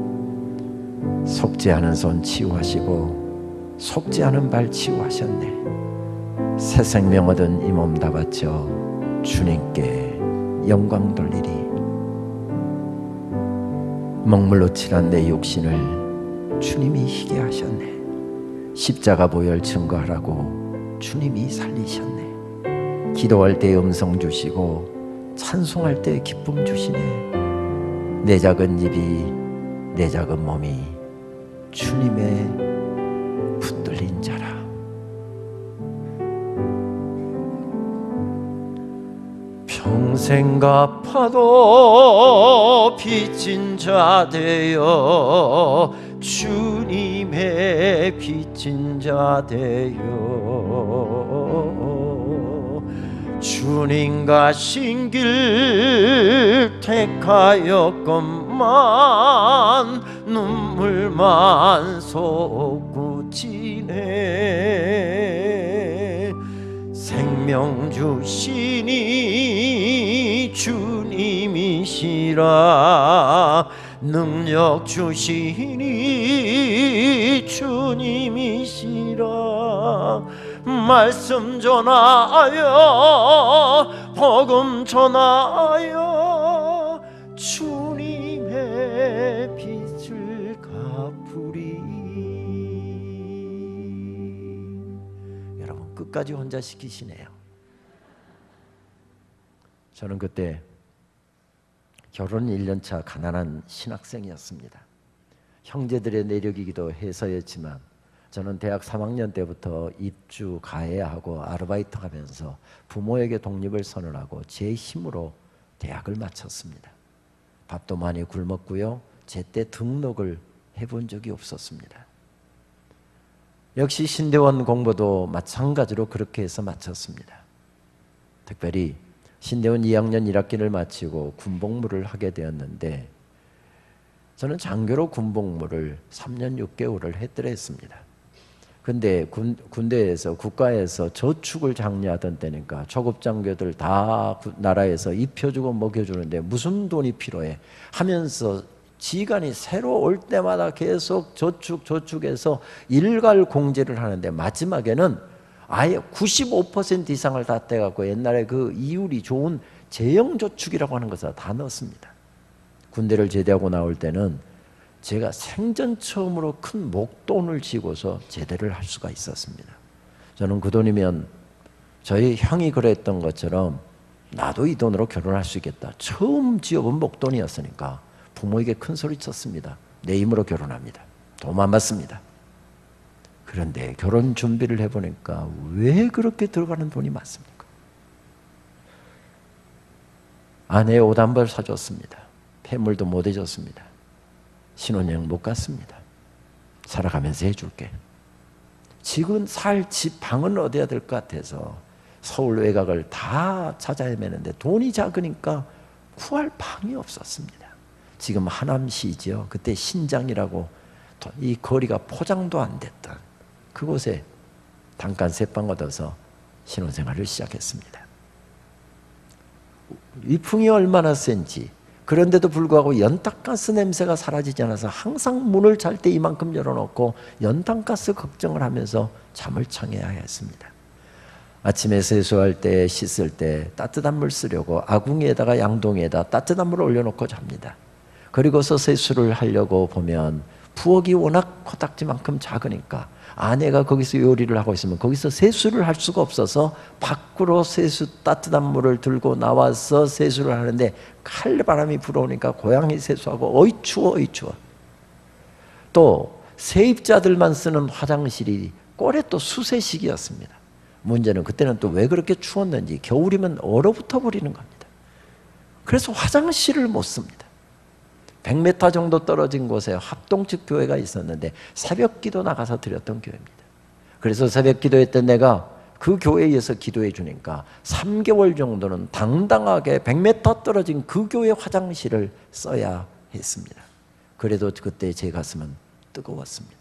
속지 않은 손 치유하시고 속지 않은 발 치유하셨네. 새 생명 얻은 이 몸 다 바쳐 주님께 영광 돌리리. 먹물로 칠한 내 육신을 주님이 희게 하셨네. 십자가 보혈 증거하라고 주님이 살리셨네. 기도할 때 음성 주시고 찬송할 때 기쁨 주시네. 내 작은 입이 내 작은 몸이 주님의 붙들린 자라. 평생 갚아도 빚진 자 되어 주님의 빚진 자 되어 주님 가신 길 택하였건만 눈물만 솟구치네. 생명 주시니 주님이시라. 능력 주시니 주님이시라. 말씀 전하여 복음 전하여 주님의 빚을 갚으리. 여러분, 끝까지 혼자 시키시네요. 저는 그때 결혼 1년차 가난한 신학생이었습니다. 형제들의 내력이기도 해서였지만 저는 대학 3학년 때부터 입주 가해하고 아르바이트 하면서 부모에게 독립을 선언하고 제 힘으로 대학을 마쳤습니다. 밥도 많이 굶었고요. 제때 등록을 해본 적이 없었습니다. 역시 신대원 공부도 마찬가지로 그렇게 해서 마쳤습니다. 특별히 신대원 2학년 1학기를 마치고 군복무를 하게 되었는데, 저는 장교로 군복무를 3년 6개월을 했더랬습니다. 근데 군대에서 국가에서 저축을 장려하던 때니까 초급장교들 다 나라에서 입혀주고 먹여주는데 무슨 돈이 필요해 하면서 지간이 새로 올 때마다 계속 저축해서 일괄 공제를 하는데, 마지막에는 아예 95% 이상을 다 떼갖고 옛날에 그 이율이 좋은 재형저축이라고 하는 것을 다 넣었습니다. 군대를 제대하고 나올 때는 제가 생전 처음으로 큰 목돈을 쥐고서 제대를 할 수가 있었습니다. 저는 그 돈이면 저희 형이 그랬던 것처럼 나도 이 돈으로 결혼할 수 있겠다. 처음 지어본 목돈이었으니까 부모에게 큰 소리 쳤습니다. 내 힘으로 결혼합니다. 도움 안 받습니다. 그런데 결혼 준비를 해보니까 왜 그렇게 들어가는 돈이 많습니까? 아내의 옷 한 벌 사줬습니다. 폐물도 못 해줬습니다. 신혼여행 못 갔습니다. 살아가면서 해줄게. 지금 살 집 방은 얻어야 될 것 같아서 서울 외곽을 다 찾아 헤매는데 돈이 작으니까 구할 방이 없었습니다. 지금 하남시죠. 그때 신장이라고 이 거리가 포장도 안 됐던 그곳에 단칸 3방 얻어서 신혼생활을 시작했습니다. 위풍이 얼마나 센지, 그런데도 불구하고 연탄가스 냄새가 사라지지 않아서 항상 문을 잘 때 이만큼 열어놓고 연탄가스 걱정을 하면서 잠을 청해야 했습니다. 아침에 세수할 때, 씻을 때 따뜻한 물 쓰려고 아궁이에다가 양동이에다 따뜻한 물을 올려놓고 잡니다. 그리고서 세수를 하려고 보면 부엌이 워낙 코딱지만큼 작으니까 아내가 거기서 요리를 하고 있으면 거기서 세수를 할 수가 없어서 밖으로 따뜻한 물을 들고 나와서 세수를 하는데 칼바람이 불어오니까 고양이 세수하고 어이 추워 어이 추워. 또 세입자들만 쓰는 화장실이 꼴에 또 수세식이었습니다. 문제는 그때는 또 왜 그렇게 추웠는지 겨울이면 얼어붙어 버리는 겁니다. 그래서 화장실을 못 씁니다. 100m 정도 떨어진 곳에 합동측 교회가 있었는데 새벽 기도 나가서 드렸던 교회입니다. 그래서 새벽 기도했던 내가 그 교회에서 기도해 주니까 3개월 정도는 당당하게 100m 떨어진 그 교회 화장실을 써야 했습니다. 그래도 그때 제 가슴은 뜨거웠습니다.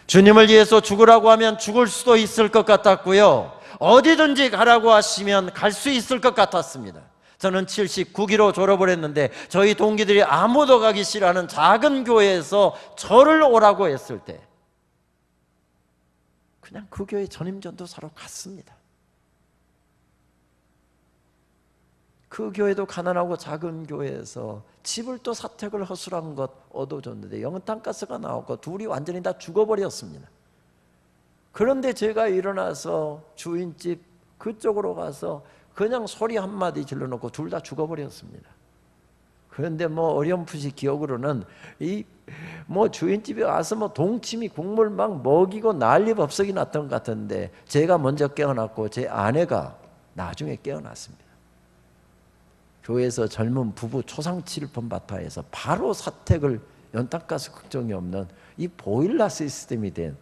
주님을 위해서 죽으라고 하면 죽을 수도 있을 것 같았고요. 어디든지 가라고 하시면 갈 수 있을 것 같았습니다. 저는 79기로 졸업을 했는데 저희 동기들이 아무도 가기 싫어하는 작은 교회에서 저를 오라고 했을 때 그냥 그 교회 전임전도사로 갔습니다. 그 교회도 가난하고 작은 교회에서 집을 또 사택을 허술한 것 얻어줬는데 연탄가스가 나오고 둘이 완전히 다 죽어버렸습니다. 그런데 제가 일어나서 주인집 그쪽으로 가서 그냥 소리 한마디 질러놓고 둘 다 죽어버렸습니다. 그런데 뭐 어렴풋이 기억으로는 주인집에 와서 동치미 국물 막 먹이고 난리 법석이 났던 것 같은데 제가 먼저 깨어났고 제 아내가 나중에 깨어났습니다. 교회에서 젊은 부부 초상 7번 바타에서 바로 사택을 연탄가스 걱정이 없는 이 보일러 시스템이 된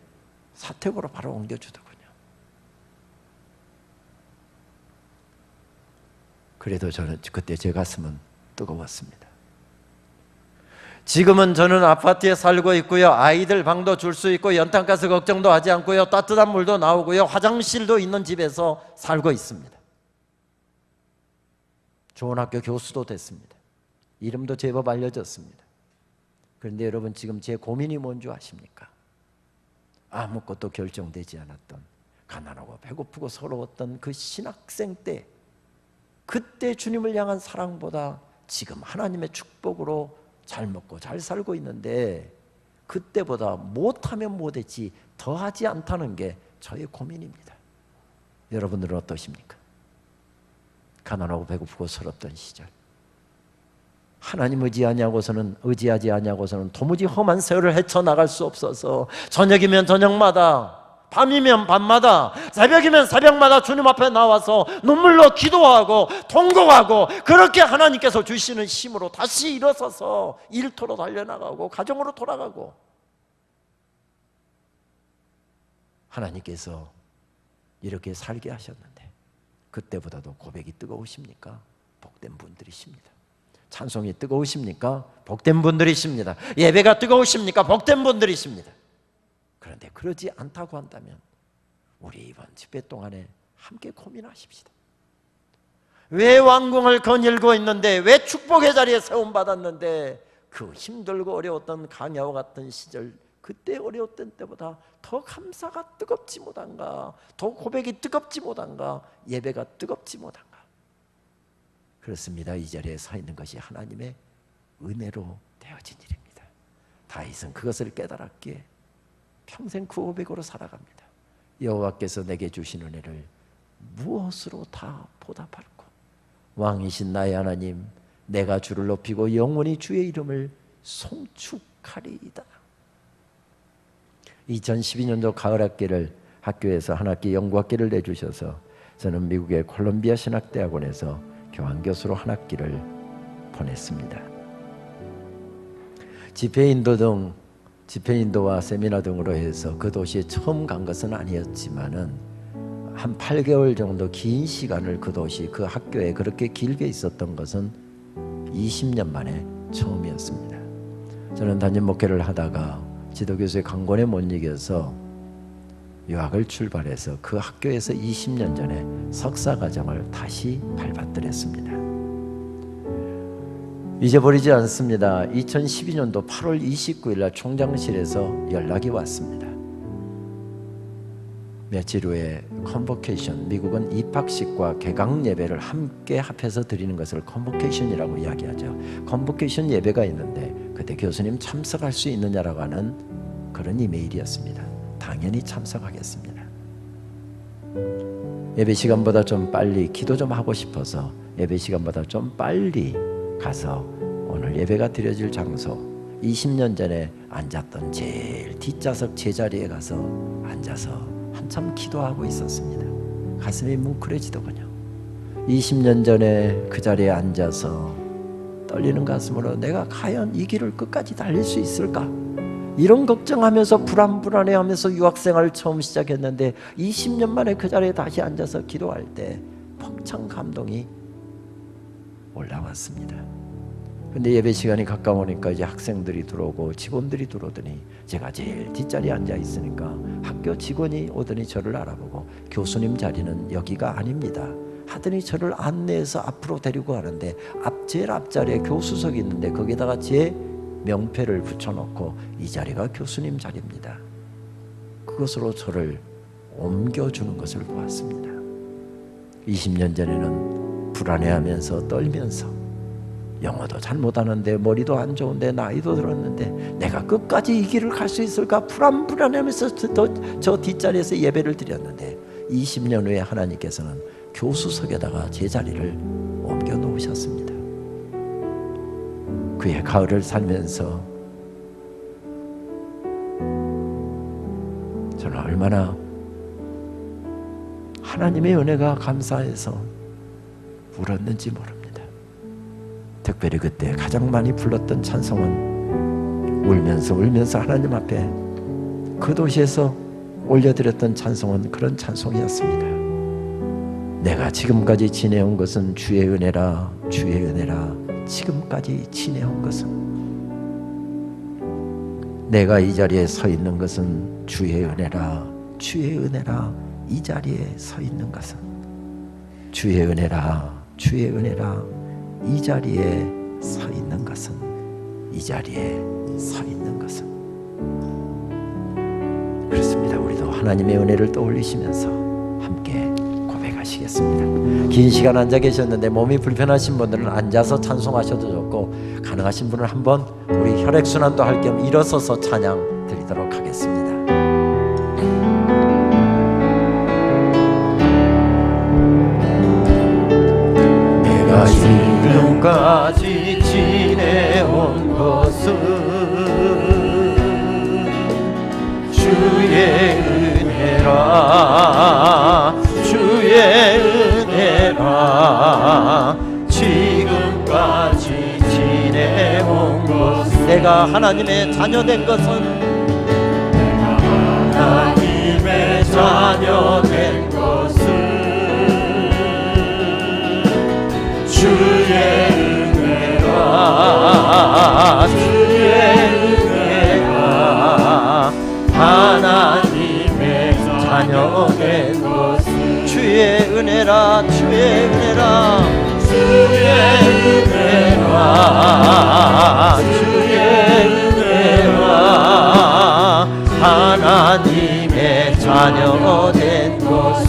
사택으로 바로 옮겨주더군요. 그래도 저는 그때 제 가슴은 뜨거웠습니다. 지금은 저는 아파트에 살고 있고요. 아이들 방도 줄 수 있고 연탄가스 걱정도 하지 않고요. 따뜻한 물도 나오고요. 화장실도 있는 집에서 살고 있습니다. 좋은 학교 교수도 됐습니다. 이름도 제법 알려졌습니다. 그런데 여러분 지금 제 고민이 뭔지 아십니까? 아무것도 결정되지 않았던 가난하고 배고프고 서러웠던 그 신학생 때 그때 주님을 향한 사랑보다 지금 하나님의 축복으로 잘 먹고 잘 살고 있는데 그때보다 못하면 못했지 더하지 않다는 게 저의 고민입니다. 여러분들은 어떠십니까? 가난하고 배고프고 서럽던 시절 하나님 의지하지 아니하고서는 도무지 험한 세월을 헤쳐나갈 수 없어서 저녁이면 저녁마다 밤이면 밤마다 새벽이면 새벽마다 주님 앞에 나와서 눈물로 기도하고 통곡하고 그렇게 하나님께서 주시는 힘으로 다시 일어서서 일터로 달려나가고 가정으로 돌아가고 하나님께서 이렇게 살게 하셨는데 그때보다도 고백이 뜨거우십니까? 복된 분들이십니다. 찬송이 뜨거우십니까? 복된 분들이십니다. 예배가 뜨거우십니까? 복된 분들이십니다. 그런데 그러지 않다고 한다면 우리 이번 집회 동안에 함께 고민하십시다. 왜 왕궁을 거닐고 있는데 왜 축복의 자리에 세움받았는데 그 힘들고 어려웠던 강야와 같은 시절 그때 어려웠던 때보다 더 감사가 뜨겁지 못한가, 더 고백이 뜨겁지 못한가, 예배가 뜨겁지 못한가. 그렇습니다. 이 자리에 서 있는 것이 하나님의 은혜로 되어진 일입니다. 다윗은 그것을 깨달았기에 평생 그 고백으로 살아갑니다. 여호와께서 내게 주신 은혜를 무엇으로 다 보답할꼬? 왕이신 나의 하나님, 내가 주를 높이고 영원히 주의 이름을 송축하리이다. 2012년도 가을학기를 학교에서 한 학기 연구학기를 내주셔서 저는 미국의 콜롬비아 신학대학원에서 교환교수로 한 학기를 보냈습니다. 집회인도와 세미나 등으로 해서 그 도시에 처음 간 것은 아니었지만은 한 8개월 정도 긴 시간을 그 도시, 그 학교에 그렇게 길게 있었던 것은 20년 만에 처음이었습니다. 저는 담임 목회를 하다가 지도교수의 강권에 못 이겨서 유학을 출발해서 그 학교에서 20년 전에 석사과정을 다시 밟아들였습니다. 잊어버리지 않습니다. 2012년도 8월 29일 날 총장실에서 연락이 왔습니다. 며칠 후에 컨보케이션, 미국은 입학식과 개강 예배를 함께 합해서 드리는 것을 컨보케이션이라고 이야기하죠. 컨보케이션 예배가 있는데 그때 교수님 참석할 수 있느냐라고 하는 그런 이메일이었습니다. 당연히 참석하겠습니다. 예배 시간보다 좀 빨리 기도 좀 하고 싶어서 예배 시간보다 좀 빨리 가서 오늘 예배가 드려질 장소, 20년 전에 앉았던 제일 뒷좌석 제자리에 가서 앉아서 한참 기도하고 있었습니다. 가슴이 뭉클해지더군요. 20년 전에 그 자리에 앉아서 떨리는 가슴으로 내가 과연 이 길을 끝까지 달릴 수 있을까? 이런 걱정하면서 불안해하면서 유학생활을 처음 시작했는데 20년 만에 그 자리에 다시 앉아서 기도할 때 벅찬 감동이 올라왔습니다. 근데 예배 시간이 가까우니까 이제 학생들이 들어오고 직원들이 들어오더니 제가 제일 뒷자리에 앉아 있으니까 학교 직원이 오더니 저를 알아보고 교수님 자리는 여기가 아닙니다 하더니 저를 안내해서 앞으로 데리고 가는데 제일 앞자리에 교수석이 있는데 거기다가 제 명패를 붙여놓고 이 자리가 교수님 자리입니다. 그것으로 저를 옮겨주는 것을 보았습니다. 20년 전에는 불안해하면서 떨면서 영어도 잘 못하는데 머리도 안 좋은데 나이도 들었는데 내가 끝까지 이 길을 갈 수 있을까 불안해하면서 저 뒷자리에서 예배를 드렸는데 20년 후에 하나님께서는 교수석에다가 제 자리를 옮겨 놓으셨습니다. 그의 가을을 살면서 저는 얼마나 하나님의 은혜가 감사해서 울었는지 모릅니다. 특별히 그때 가장 많이 불렀던 찬송은 울면서 하나님 앞에 그 도시에서 올려드렸던 찬송은 그런 찬송이었습니다. 내가 지금까지 지내온 것은 주의 은혜라 주의 은혜라 지금까지 지내온 것은 내가 이 자리에 서 있는 것은 주의 은혜라 주의 은혜라 이 자리에 서 있는 것은 주의 은혜라 주의 은혜라 이 자리에 서 있는 것은 이 자리에 서 있는 것은 그렇습니다. 우리도 하나님의 은혜를 떠올리시면서 함께 고백하시겠습니다. 긴 시간 앉아 계셨는데 몸이 불편하신 분들은 앉아서 찬송하셔도 좋고 가능하신 분은 한번 우리 혈액순환도 할 겸 일어서서 찬양 드리도록 하겠습니다. 지금까지 지내온 것은 주의 은혜라 주의 은혜라 지금까지 지내온 것은 내가 하나님의 자녀된 것은 내가 하나님의 자녀된 것은 주의 은혜라 주의 은혜라 하나님의 자녀된 것은 주의 은혜라 주의 은혜라 주의 은혜라 주의 은혜라 하나님의 자녀된 것은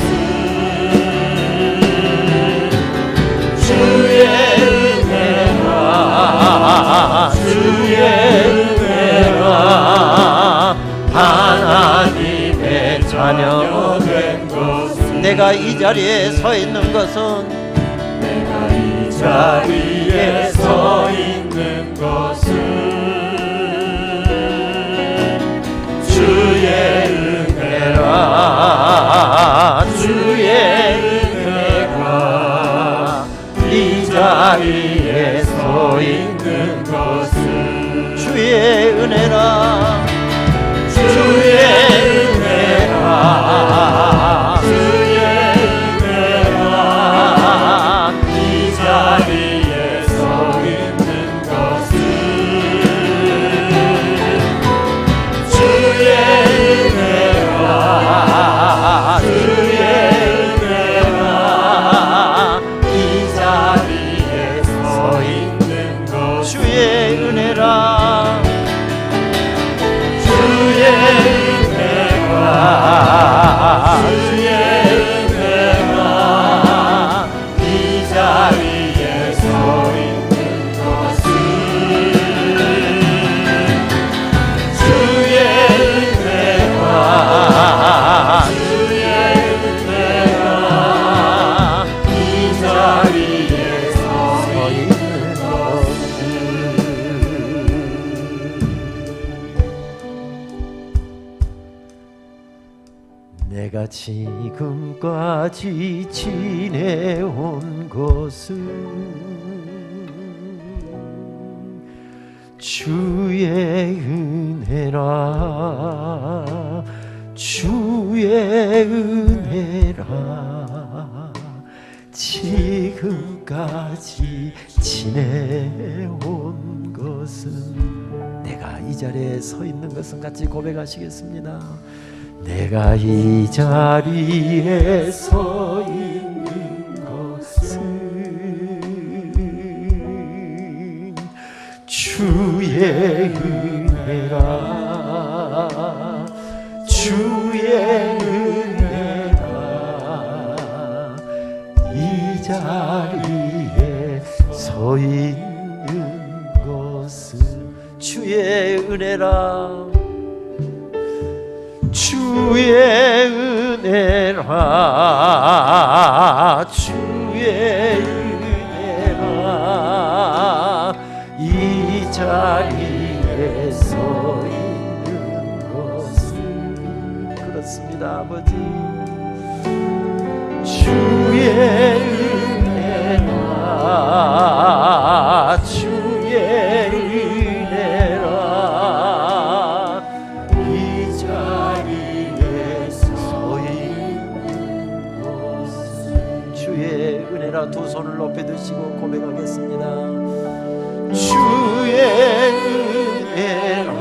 주의 은혜라 주의 은혜라 하나님의 자녀된 것은 내가 내가 이 자리에 서 있는 것은 내가 이 자리에 서 있는 것은 주의 은혜라. 주의 은혜라. 이 자리에 서 있는 것은 주의 은혜라. 주의 은혜라. 주의 은혜라. 이 자리에 서 있는 것은 주의 은혜라. 주의 은혜라. 이 자리에 서 있는 것은 주의 은혜라. 주의 은혜라. 이 자리에 서 있는 것은 주의 은혜라. 주의 은혜라. 이 자리에 서 있는 것은 내가 지금까지 지내온 것은 주의 은혜라. 주의 은혜라. 지금까지 지내온 것은 내가 이 자리에 서 있는 것은 같이 고백하시겠습니다. 내가 이 자리에 서 있는 것은 주의 은혜라. 주의 은혜라. 이 자리에 서 있는 것은 주의 은혜라. 주의 은혜라. 주의 은혜라. 이 자리에 서 있는 것은 그렇습니다. 아버지 주의 은혜라. 주의 은혜라. 두 손을 높이 드시고 고백하겠습니다. 주의 은혜라.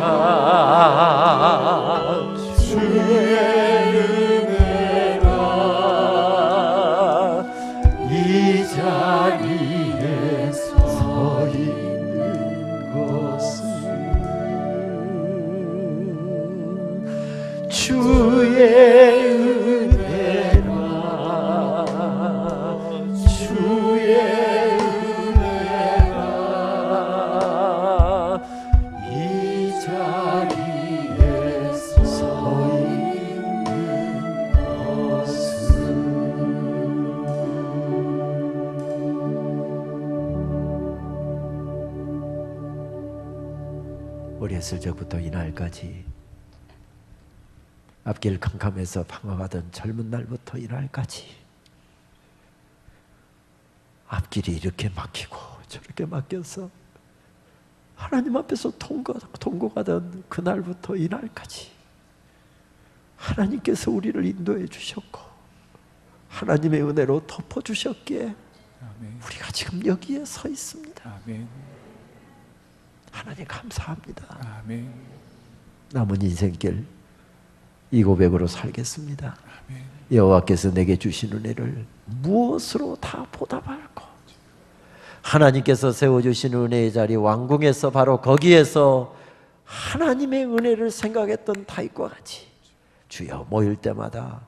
주의 은혜라. 이 자리에 서 있는 것은 주의 어렸을 적부터 이날까지 앞길 캄캄해서 방황하던 젊은 날부터 이날까지 앞길이 이렇게 막히고 저렇게 막혀서 하나님 앞에서 통곡하던 그날부터 이날까지 하나님께서 우리를 인도해 주셨고 하나님의 은혜로 덮어주셨기에 아멘. 우리가 지금 여기에 서 있습니다. 아멘. 하나님 감사합니다. 아멘. 남은 인생길 이 고백으로 살겠습니다. 아멘. 여호와께서 내게 주신 은혜를 무엇으로 다 보답할까? 하나님께서 세워주신 은혜의 자리 왕궁에서 바로 거기에서 하나님의 은혜를 생각했던 다윗과 같이 주여 모일 때마다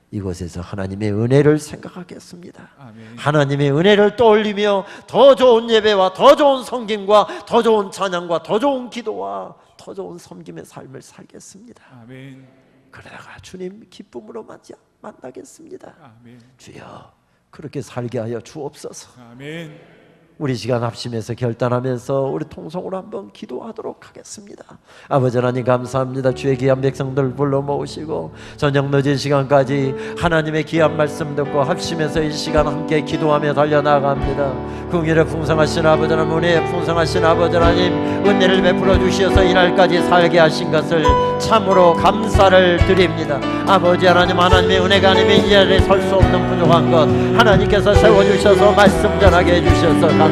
이곳에서 하나님의 은혜를 생각하겠습니다. 아멘. 하나님의 은혜를 떠올리며 더 좋은 예배와 더 좋은 성김과 더 좋은 찬양과 더 좋은 기도와 더 좋은 섬김의 삶을 살겠습니다. 아멘. 그러다가 주님 기쁨으로 맞이합니다. 만나겠습니다. 아멘. 주여 그렇게 살게 하여 주옵소서. 아멘. 우리 시간 합심해서 결단하면서 우리 통성으로 한번 기도하도록 하겠습니다. 아버지 하나님 감사합니다. 주의 귀한 백성들 불러 모으시고 저녁 늦은 시간까지 하나님의 귀한 말씀 듣고 합심해서 이 시간 함께 기도하며 달려나갑니다. 긍휼에 풍성하신 아버지 하나님, 은혜에 풍성하신 아버지 하나님, 은혜를 베풀어 주셔서 이날까지 살게 하신 것을 참으로 감사를 드립니다. 아버지 하나님, 하나님의 은혜가 아니면 이 자리에 설 수 없는 부족한 것 하나님께서 세워주셔서 말씀 전하게 해주셔서 감사합니다.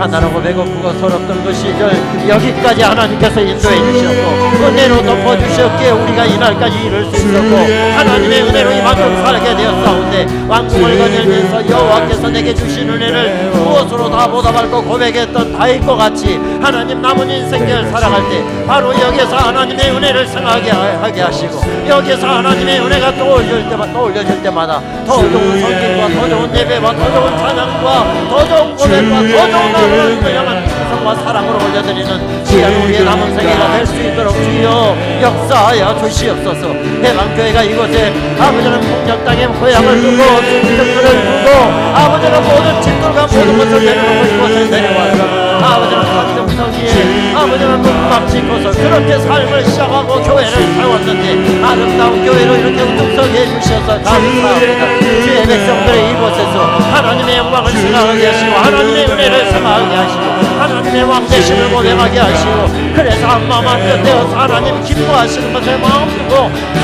가난하고 배고프고 서럽던 그 시절 여기까지 하나님께서 인도해 주셨고 은혜로 덮어주셨기에 우리가 이날까지 이룰 수 있었고 하나님의 은혜로 이만큼 살게 되었사온데 왕궁을 거닐면서 여호와께서 내게 주신 은혜를 무엇으로 다 보답할 거 고백했던 다윗과 같이 하나님 남은 인생을 살아갈 때 바로 여기서 하나님의 은혜를 생각하게 하시고 여기서 하나님의 은혜가 떠올려질 때마다 더 좋은 성경과 더 좋은 예배와 더 좋은 찬양과 더 좋은 고백과 더 좋은 하나님을 향한 충성과 사랑으로 올려드리는 귀한 우리의 남은 생애가 될 수 있도록 주여 역사하여 주시옵소서. 해방교회가 이곳에 아버지는 폭력 땅에 고향을 두고 친척들을 두고 아버지는 모든 집들과 모든 것을 내려놓고 이곳에 내려와서 아버지는 산정성기에 아버지는 눈막 짓고서 그렇게 삶을 시작하고 교회를 세웠는데 아름다운 교회로 이렇게 우뚝서게 해주셔서 감사합니다. 주의 백성들의 이곳에서 하나님의 영광을 생각하게 하시고 하나님의 은혜를 생각하게 하시고 하나님의 왕되심을 고백하게 하시고 그래서 한마음 한뜻되어서 하나님 기뻐하시는 것에 마음 두고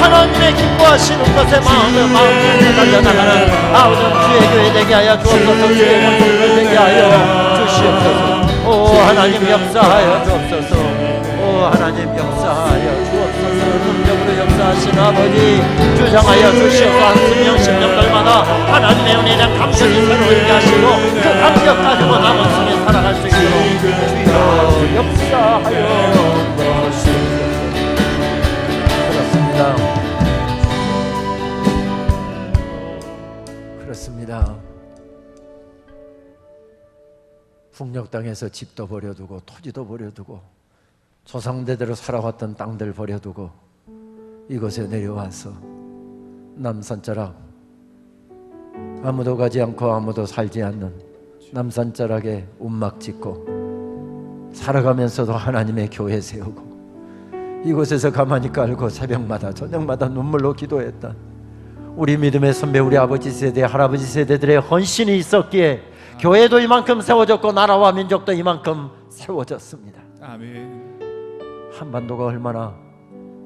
하나님의 기뻐하시는 것에 마음 두고 달려나가는 아버지 주의 교회 되게 하여 주옵소서. 주의 권속들 되게 하여 주시옵소서. 오 하나님 역사하여 주옵소서. 오 하나님 역사하여 주옵소서. 능력으로 역사하신 아버지 주장하여 주시옵소서. 한순영 십년들마다 하나님의 은혜에 대한 감격이 새로울게 하시고 그 감격 가지고 남은 생에 살아갈 수 있도록 주여 역사하여 주옵소서. 그렇습니다. 풍력 땅에서 집도 버려두고 토지도 버려두고 조상대대로 살아왔던 땅들 버려두고 이곳에 내려와서 남산자락 아무도 가지 않고 아무도 살지 않는 남산자락에 움막 짓고 살아가면서도 하나님의 교회 세우고 이곳에서 가만히 깔고 새벽마다 저녁마다 눈물로 기도했던 우리 믿음의 선배 우리 아버지 세대 할아버지 세대들의 헌신이 있었기에 교회도 이만큼 세워졌고 나라와 민족도 이만큼 세워졌습니다. 아멘. 한반도가 얼마나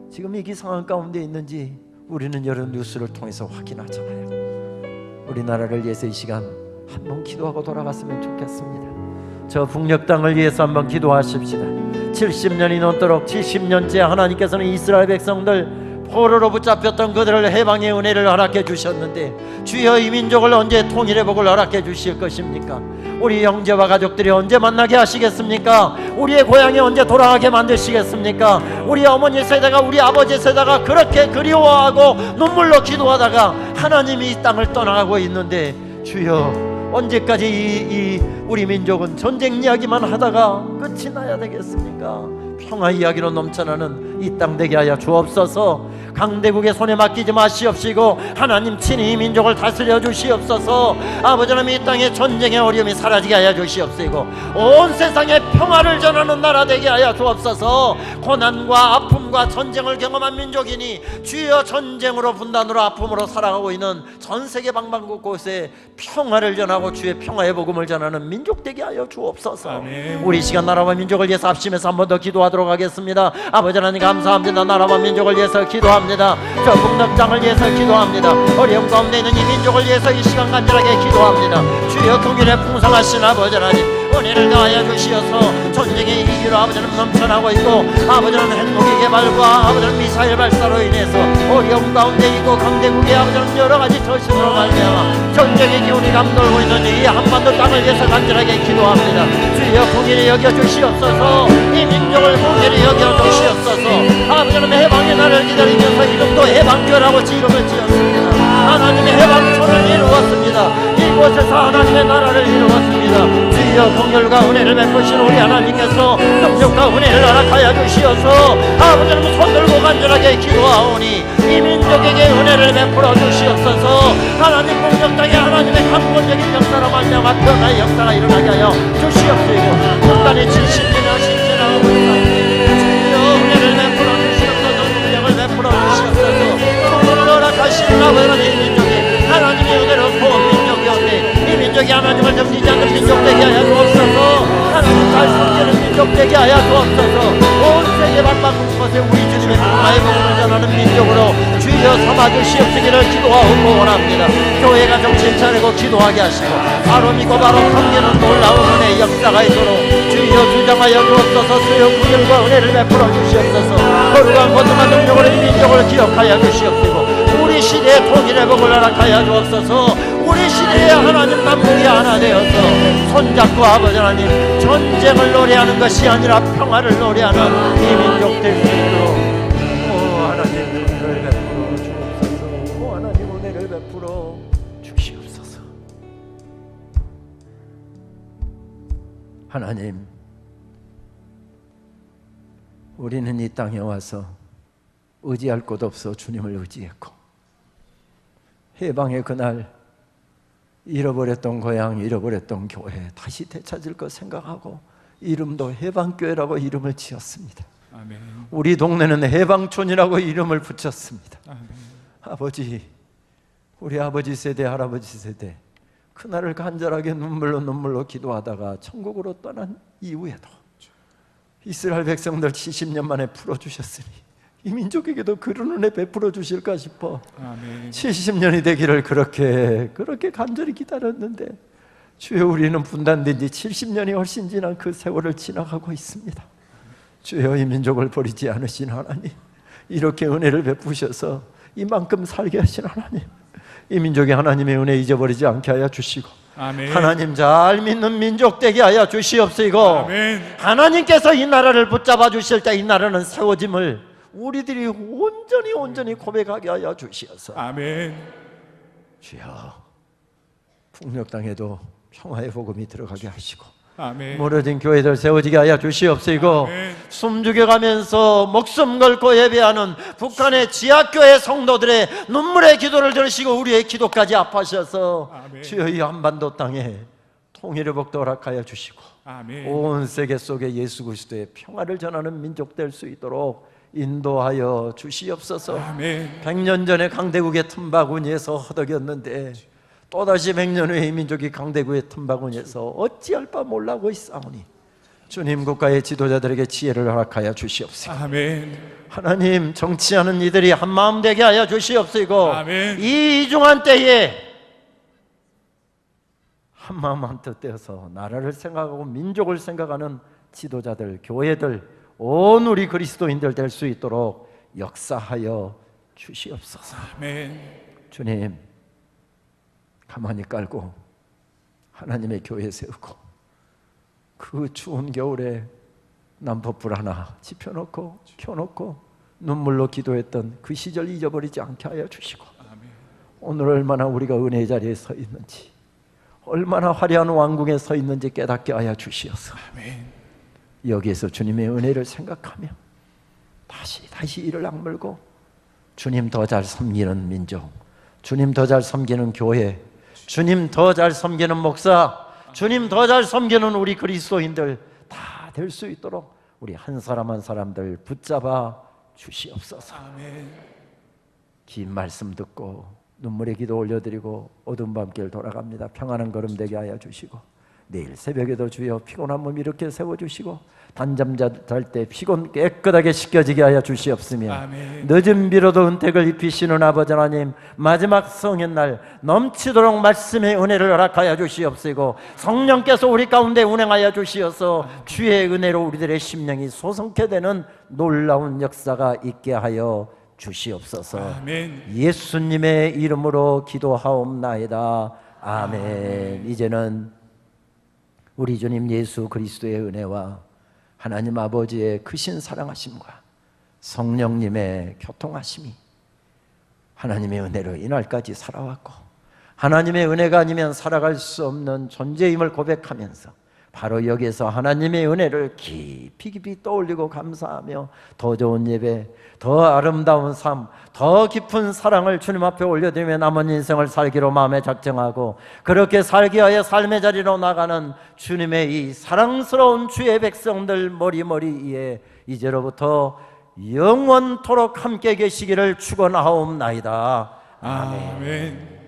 지금 이 상황 가운데 있는지 우리는 여러 뉴스를 통해서 확인하잖아요. 우리나라를 위해서 이 시간 한번 기도하고 돌아갔으면 좋겠습니다. 저 북녘 땅을 위해서 한번 기도하십시다. 70년이 넘도록 70년째 하나님께서는 이스라엘 백성들 포로로 붙잡혔던 그들을 해방의 은혜를 허락해 주셨는데 주여 이 민족을 언제 통일의 복을 허락해 주실 것입니까? 우리 형제와 가족들이 언제 만나게 하시겠습니까? 우리의 고향에 언제 돌아가게 만드시겠습니까? 우리 어머니 세대가 우리 아버지 세대가 그렇게 그리워하고 눈물로 기도하다가 하나님이 이 땅을 떠나가고 있는데 주여 언제까지 이 우리 민족은 전쟁 이야기만 하다가 끝이 나야 되겠습니까? 평화 이야기로 넘쳐나는 이 땅 되게 하여 주옵소서. 강대국의 손에 맡기지 마시옵시고 하나님 친히 이 민족을 다스려 주시옵소서. 아버지 하나님 이 땅에 전쟁의 어려움이 사라지게 하여 주시옵시고 온 세상에 평화를 전하는 나라 되게 하여 주옵소서. 고난과 아픔과 전쟁을 경험한 민족이니 주여 전쟁으로 분단으로 아픔으로 살아가고 있는 전 세계 방방곳곳에 평화를 전하고 주의 평화의 복음을 전하는 민족 되게 하여 주옵소서. 아멘. 우리 시간 나라와 민족을 위해서 합심해서 한 번 더 기도하도록 하겠습니다. 아버지 하나님 감사합니다. 나라와 민족을 위해서 기도합니다. 저 북녘 땅을 위해서 기도합니다. 어려움 가운데 있는 이 민족을 위해서 이 시간 간절하게 기도합니다. 주여 긍휼에 풍성하신 아버지 하나님 은혜를 더하여 주시어서 전쟁의 이기로 아버지는 넘쳐나고 있고 아버지는 핵무기 개발과 아버지는 미사일 발사로 인해서 어려움 가운데 있고 강대국의 아버지는 여러가지 저신으로 말미암아 전쟁의 기운이 감돌고 있는 이 한반도 땅을 위해서 간절하게 기도합니다. 주여 긍휼히 여겨주시옵소서. 이 민족을 긍휼히 여겨주시옵소서. 아버지는 해방의 날을 기다리면서 이름도 해방교라고 이름을 지었습니다. 하나님의 해방촌을 이루었습니다. 이곳에서 하나님의 나라를 이루었습니다. 주여 긍휼과 은혜를 베푸신 우리 하나님께서 능력과 은혜를 허락하여 주시어서 아버지는 손들고 간절하게 기도하오니 이 민족에게 은혜를 베풀어 주시옵소서. 하나님 복역 땅에 하나님의 강권적인 역사로 말미암아 변화의 역사가 일어나게 하여 주시옵소서. 국간의 70년의 신세라고 은혜를 베풀어 주시옵소서. 능력을 베풀어 주시옵소서. 소문을 허락하시는 아버지 이 민족이 하나님의 은혜로 온 민족이었네. 이 민족이 하나님을 섬기지 않는 민족 되게 하여 주옵소서. 하나님 잘 섬기는 민족 되게 하여 주옵소서. 온 세계 만방국 곳에 우리 주님의 평화의 복음을 전하는 민족으로 주여 삼아주시옵시기를 기도하고 원합니다. 교회가 정신 차리고 기도하게 하시고 바로 믿고 바로 섬기는 놀라운 은혜의 역사가 있도록 주여 주장하여 주옵소서. 수요 구별과 은혜를 베풀어 주시옵소서. 거룩한 거듭한 능력으로 이 민족을 기억하여 주시옵시고 우리 시대의 통일의 복을 허락하여 주옵소서. 우리 시대에 하나님 만국이 하나 되어서 손잡고 아버지 하나님 전쟁을 노래하는 것이 아니라 평화를 노래하는 이 민족 될 수 있도록 하나님 은혜를 베풀어 주옵소서. 하나님 은혜를 베풀어 주시옵소서. 하나님, 우리는 이 땅에 와서 의지할 곳 없어 주님을 의지했고 해방의 그날 잃어버렸던 고향, 잃어버렸던 교회 다시 되찾을 것 생각하고 이름도 해방교회라고 이름을 지었습니다. 아멘. 우리 동네는 해방촌이라고 이름을 붙였습니다. 아멘. 아버지, 우리 아버지 세대, 할아버지 세대 그날을 간절하게 눈물로 기도하다가 천국으로 떠난 이후에도 이스라엘 백성들 70년 만에 풀어주셨으니 이 민족에게도 그런 은혜 베풀어 주실까 싶어 아멘. 70년이 되기를 그렇게 간절히 기다렸는데 주여, 우리는 분단된 지 70년이 훨씬 지난 그 세월을 지나가고 있습니다. 주여, 이 민족을 버리지 않으신 하나님, 이렇게 은혜를 베푸셔서 이만큼 살게 하신 하나님, 이 민족이 하나님의 은혜 잊어버리지 않게 하여 주시고 아멘. 하나님 잘 믿는 민족 되게 하여 주시옵시고 아멘. 하나님께서 이 나라를 붙잡아 주실 때 이 나라는 세워짐을 우리들이 온전히 고백하게 하여 주시옵소서. 아멘. 주여, 북녘 땅에도 평화의 복음이 들어가게 하시고 아멘. 무너진 교회들 세워지게 하여 주시옵시고 아멘. 숨죽여가면서 목숨 걸고 예배하는 북한의 지하교회 성도들의 눈물의 기도를 들으시고 우리의 기도까지 아파하셔서 아멘. 주여, 이 한반도 땅에 통일의 복도 허락하여 주시고 아멘. 온 세계 속에 예수 그리스도의 평화를 전하는 민족 될 수 있도록 인도하여 주시옵소서. 아멘. 100년 전에 강대국의 틈바구니에서 허덕였는데 또다시 100년 후에 이 민족이 강대국의 틈바구니에서 어찌할 바 몰라고 있사오니 주님, 국가의 지도자들에게 지혜를 허락하여 주시옵소서. 아멘. 하나님, 정치하는 이들이 한마음 되게 하여 주시옵시고 아멘. 이 이중한 때에 한마음 한뜻 되어서 나라를 생각하고 민족을 생각하는 지도자들, 교회들, 온 우리 그리스도인들 될 수 있도록 역사하여 주시옵소서. 아멘. 주님, 가만히 깔고 하나님의 교회 세우고 그 추운 겨울에 난폭불 하나 지펴놓고 켜놓고 눈물로 기도했던 그 시절 잊어버리지 않게 하여 주시고 오늘 얼마나 우리가 은혜의 자리에 서 있는지, 얼마나 화려한 왕궁에 서 있는지 깨닫게 하여 주시옵소서. 아멘. 여기에서 주님의 은혜를 생각하며 다시 이를 악물고 주님 더 잘 섬기는 민족, 주님 더 잘 섬기는 교회, 주님 더 잘 섬기는 목사, 주님 더 잘 섬기는 우리 그리스도인들 다 될 수 있도록 우리 한 사람 한 사람들 붙잡아 주시옵소서. 아멘. 긴 말씀 듣고 눈물의 기도 올려드리고 어두운 밤길 돌아갑니다. 평안한 걸음 되게 하여 주시고 내일 새벽에도 주여 피곤한 몸 이렇게 세워주시고 단잠 잘 때 피곤 깨끗하게 씻겨지게 하여 주시옵으며 아멘. 늦은 비로도 은택을 입히시는 아버지 하나님, 마지막 성인날 넘치도록 말씀의 은혜를 허락하여 주시옵시고 성령께서 우리 가운데 운행하여 주시어서 주의 은혜로 우리들의 심령이 소성케 되는 놀라운 역사가 있게 하여 주시옵소서. 아멘. 예수님의 이름으로 기도하옵나이다. 아멘. 이제는 우리 주님 예수 그리스도의 은혜와 하나님 아버지의 크신 사랑하심과 성령님의 교통하심이 하나님의 은혜로 이날까지 살아왔고 하나님의 은혜가 아니면 살아갈 수 없는 존재임을 고백하면서 바로 여기에서 하나님의 은혜를 깊이 떠올리고 감사하며 더 좋은 예배, 더 아름다운 삶, 더 깊은 사랑을 주님 앞에 올려드리며 남은 인생을 살기로 마음에 작정하고 그렇게 살기 위하여 삶의 자리로 나가는 주님의 이 사랑스러운 주의 백성들 머리 위에 이제로부터 영원토록 함께 계시기를 축원하옵나이다. 아멘. 아멘.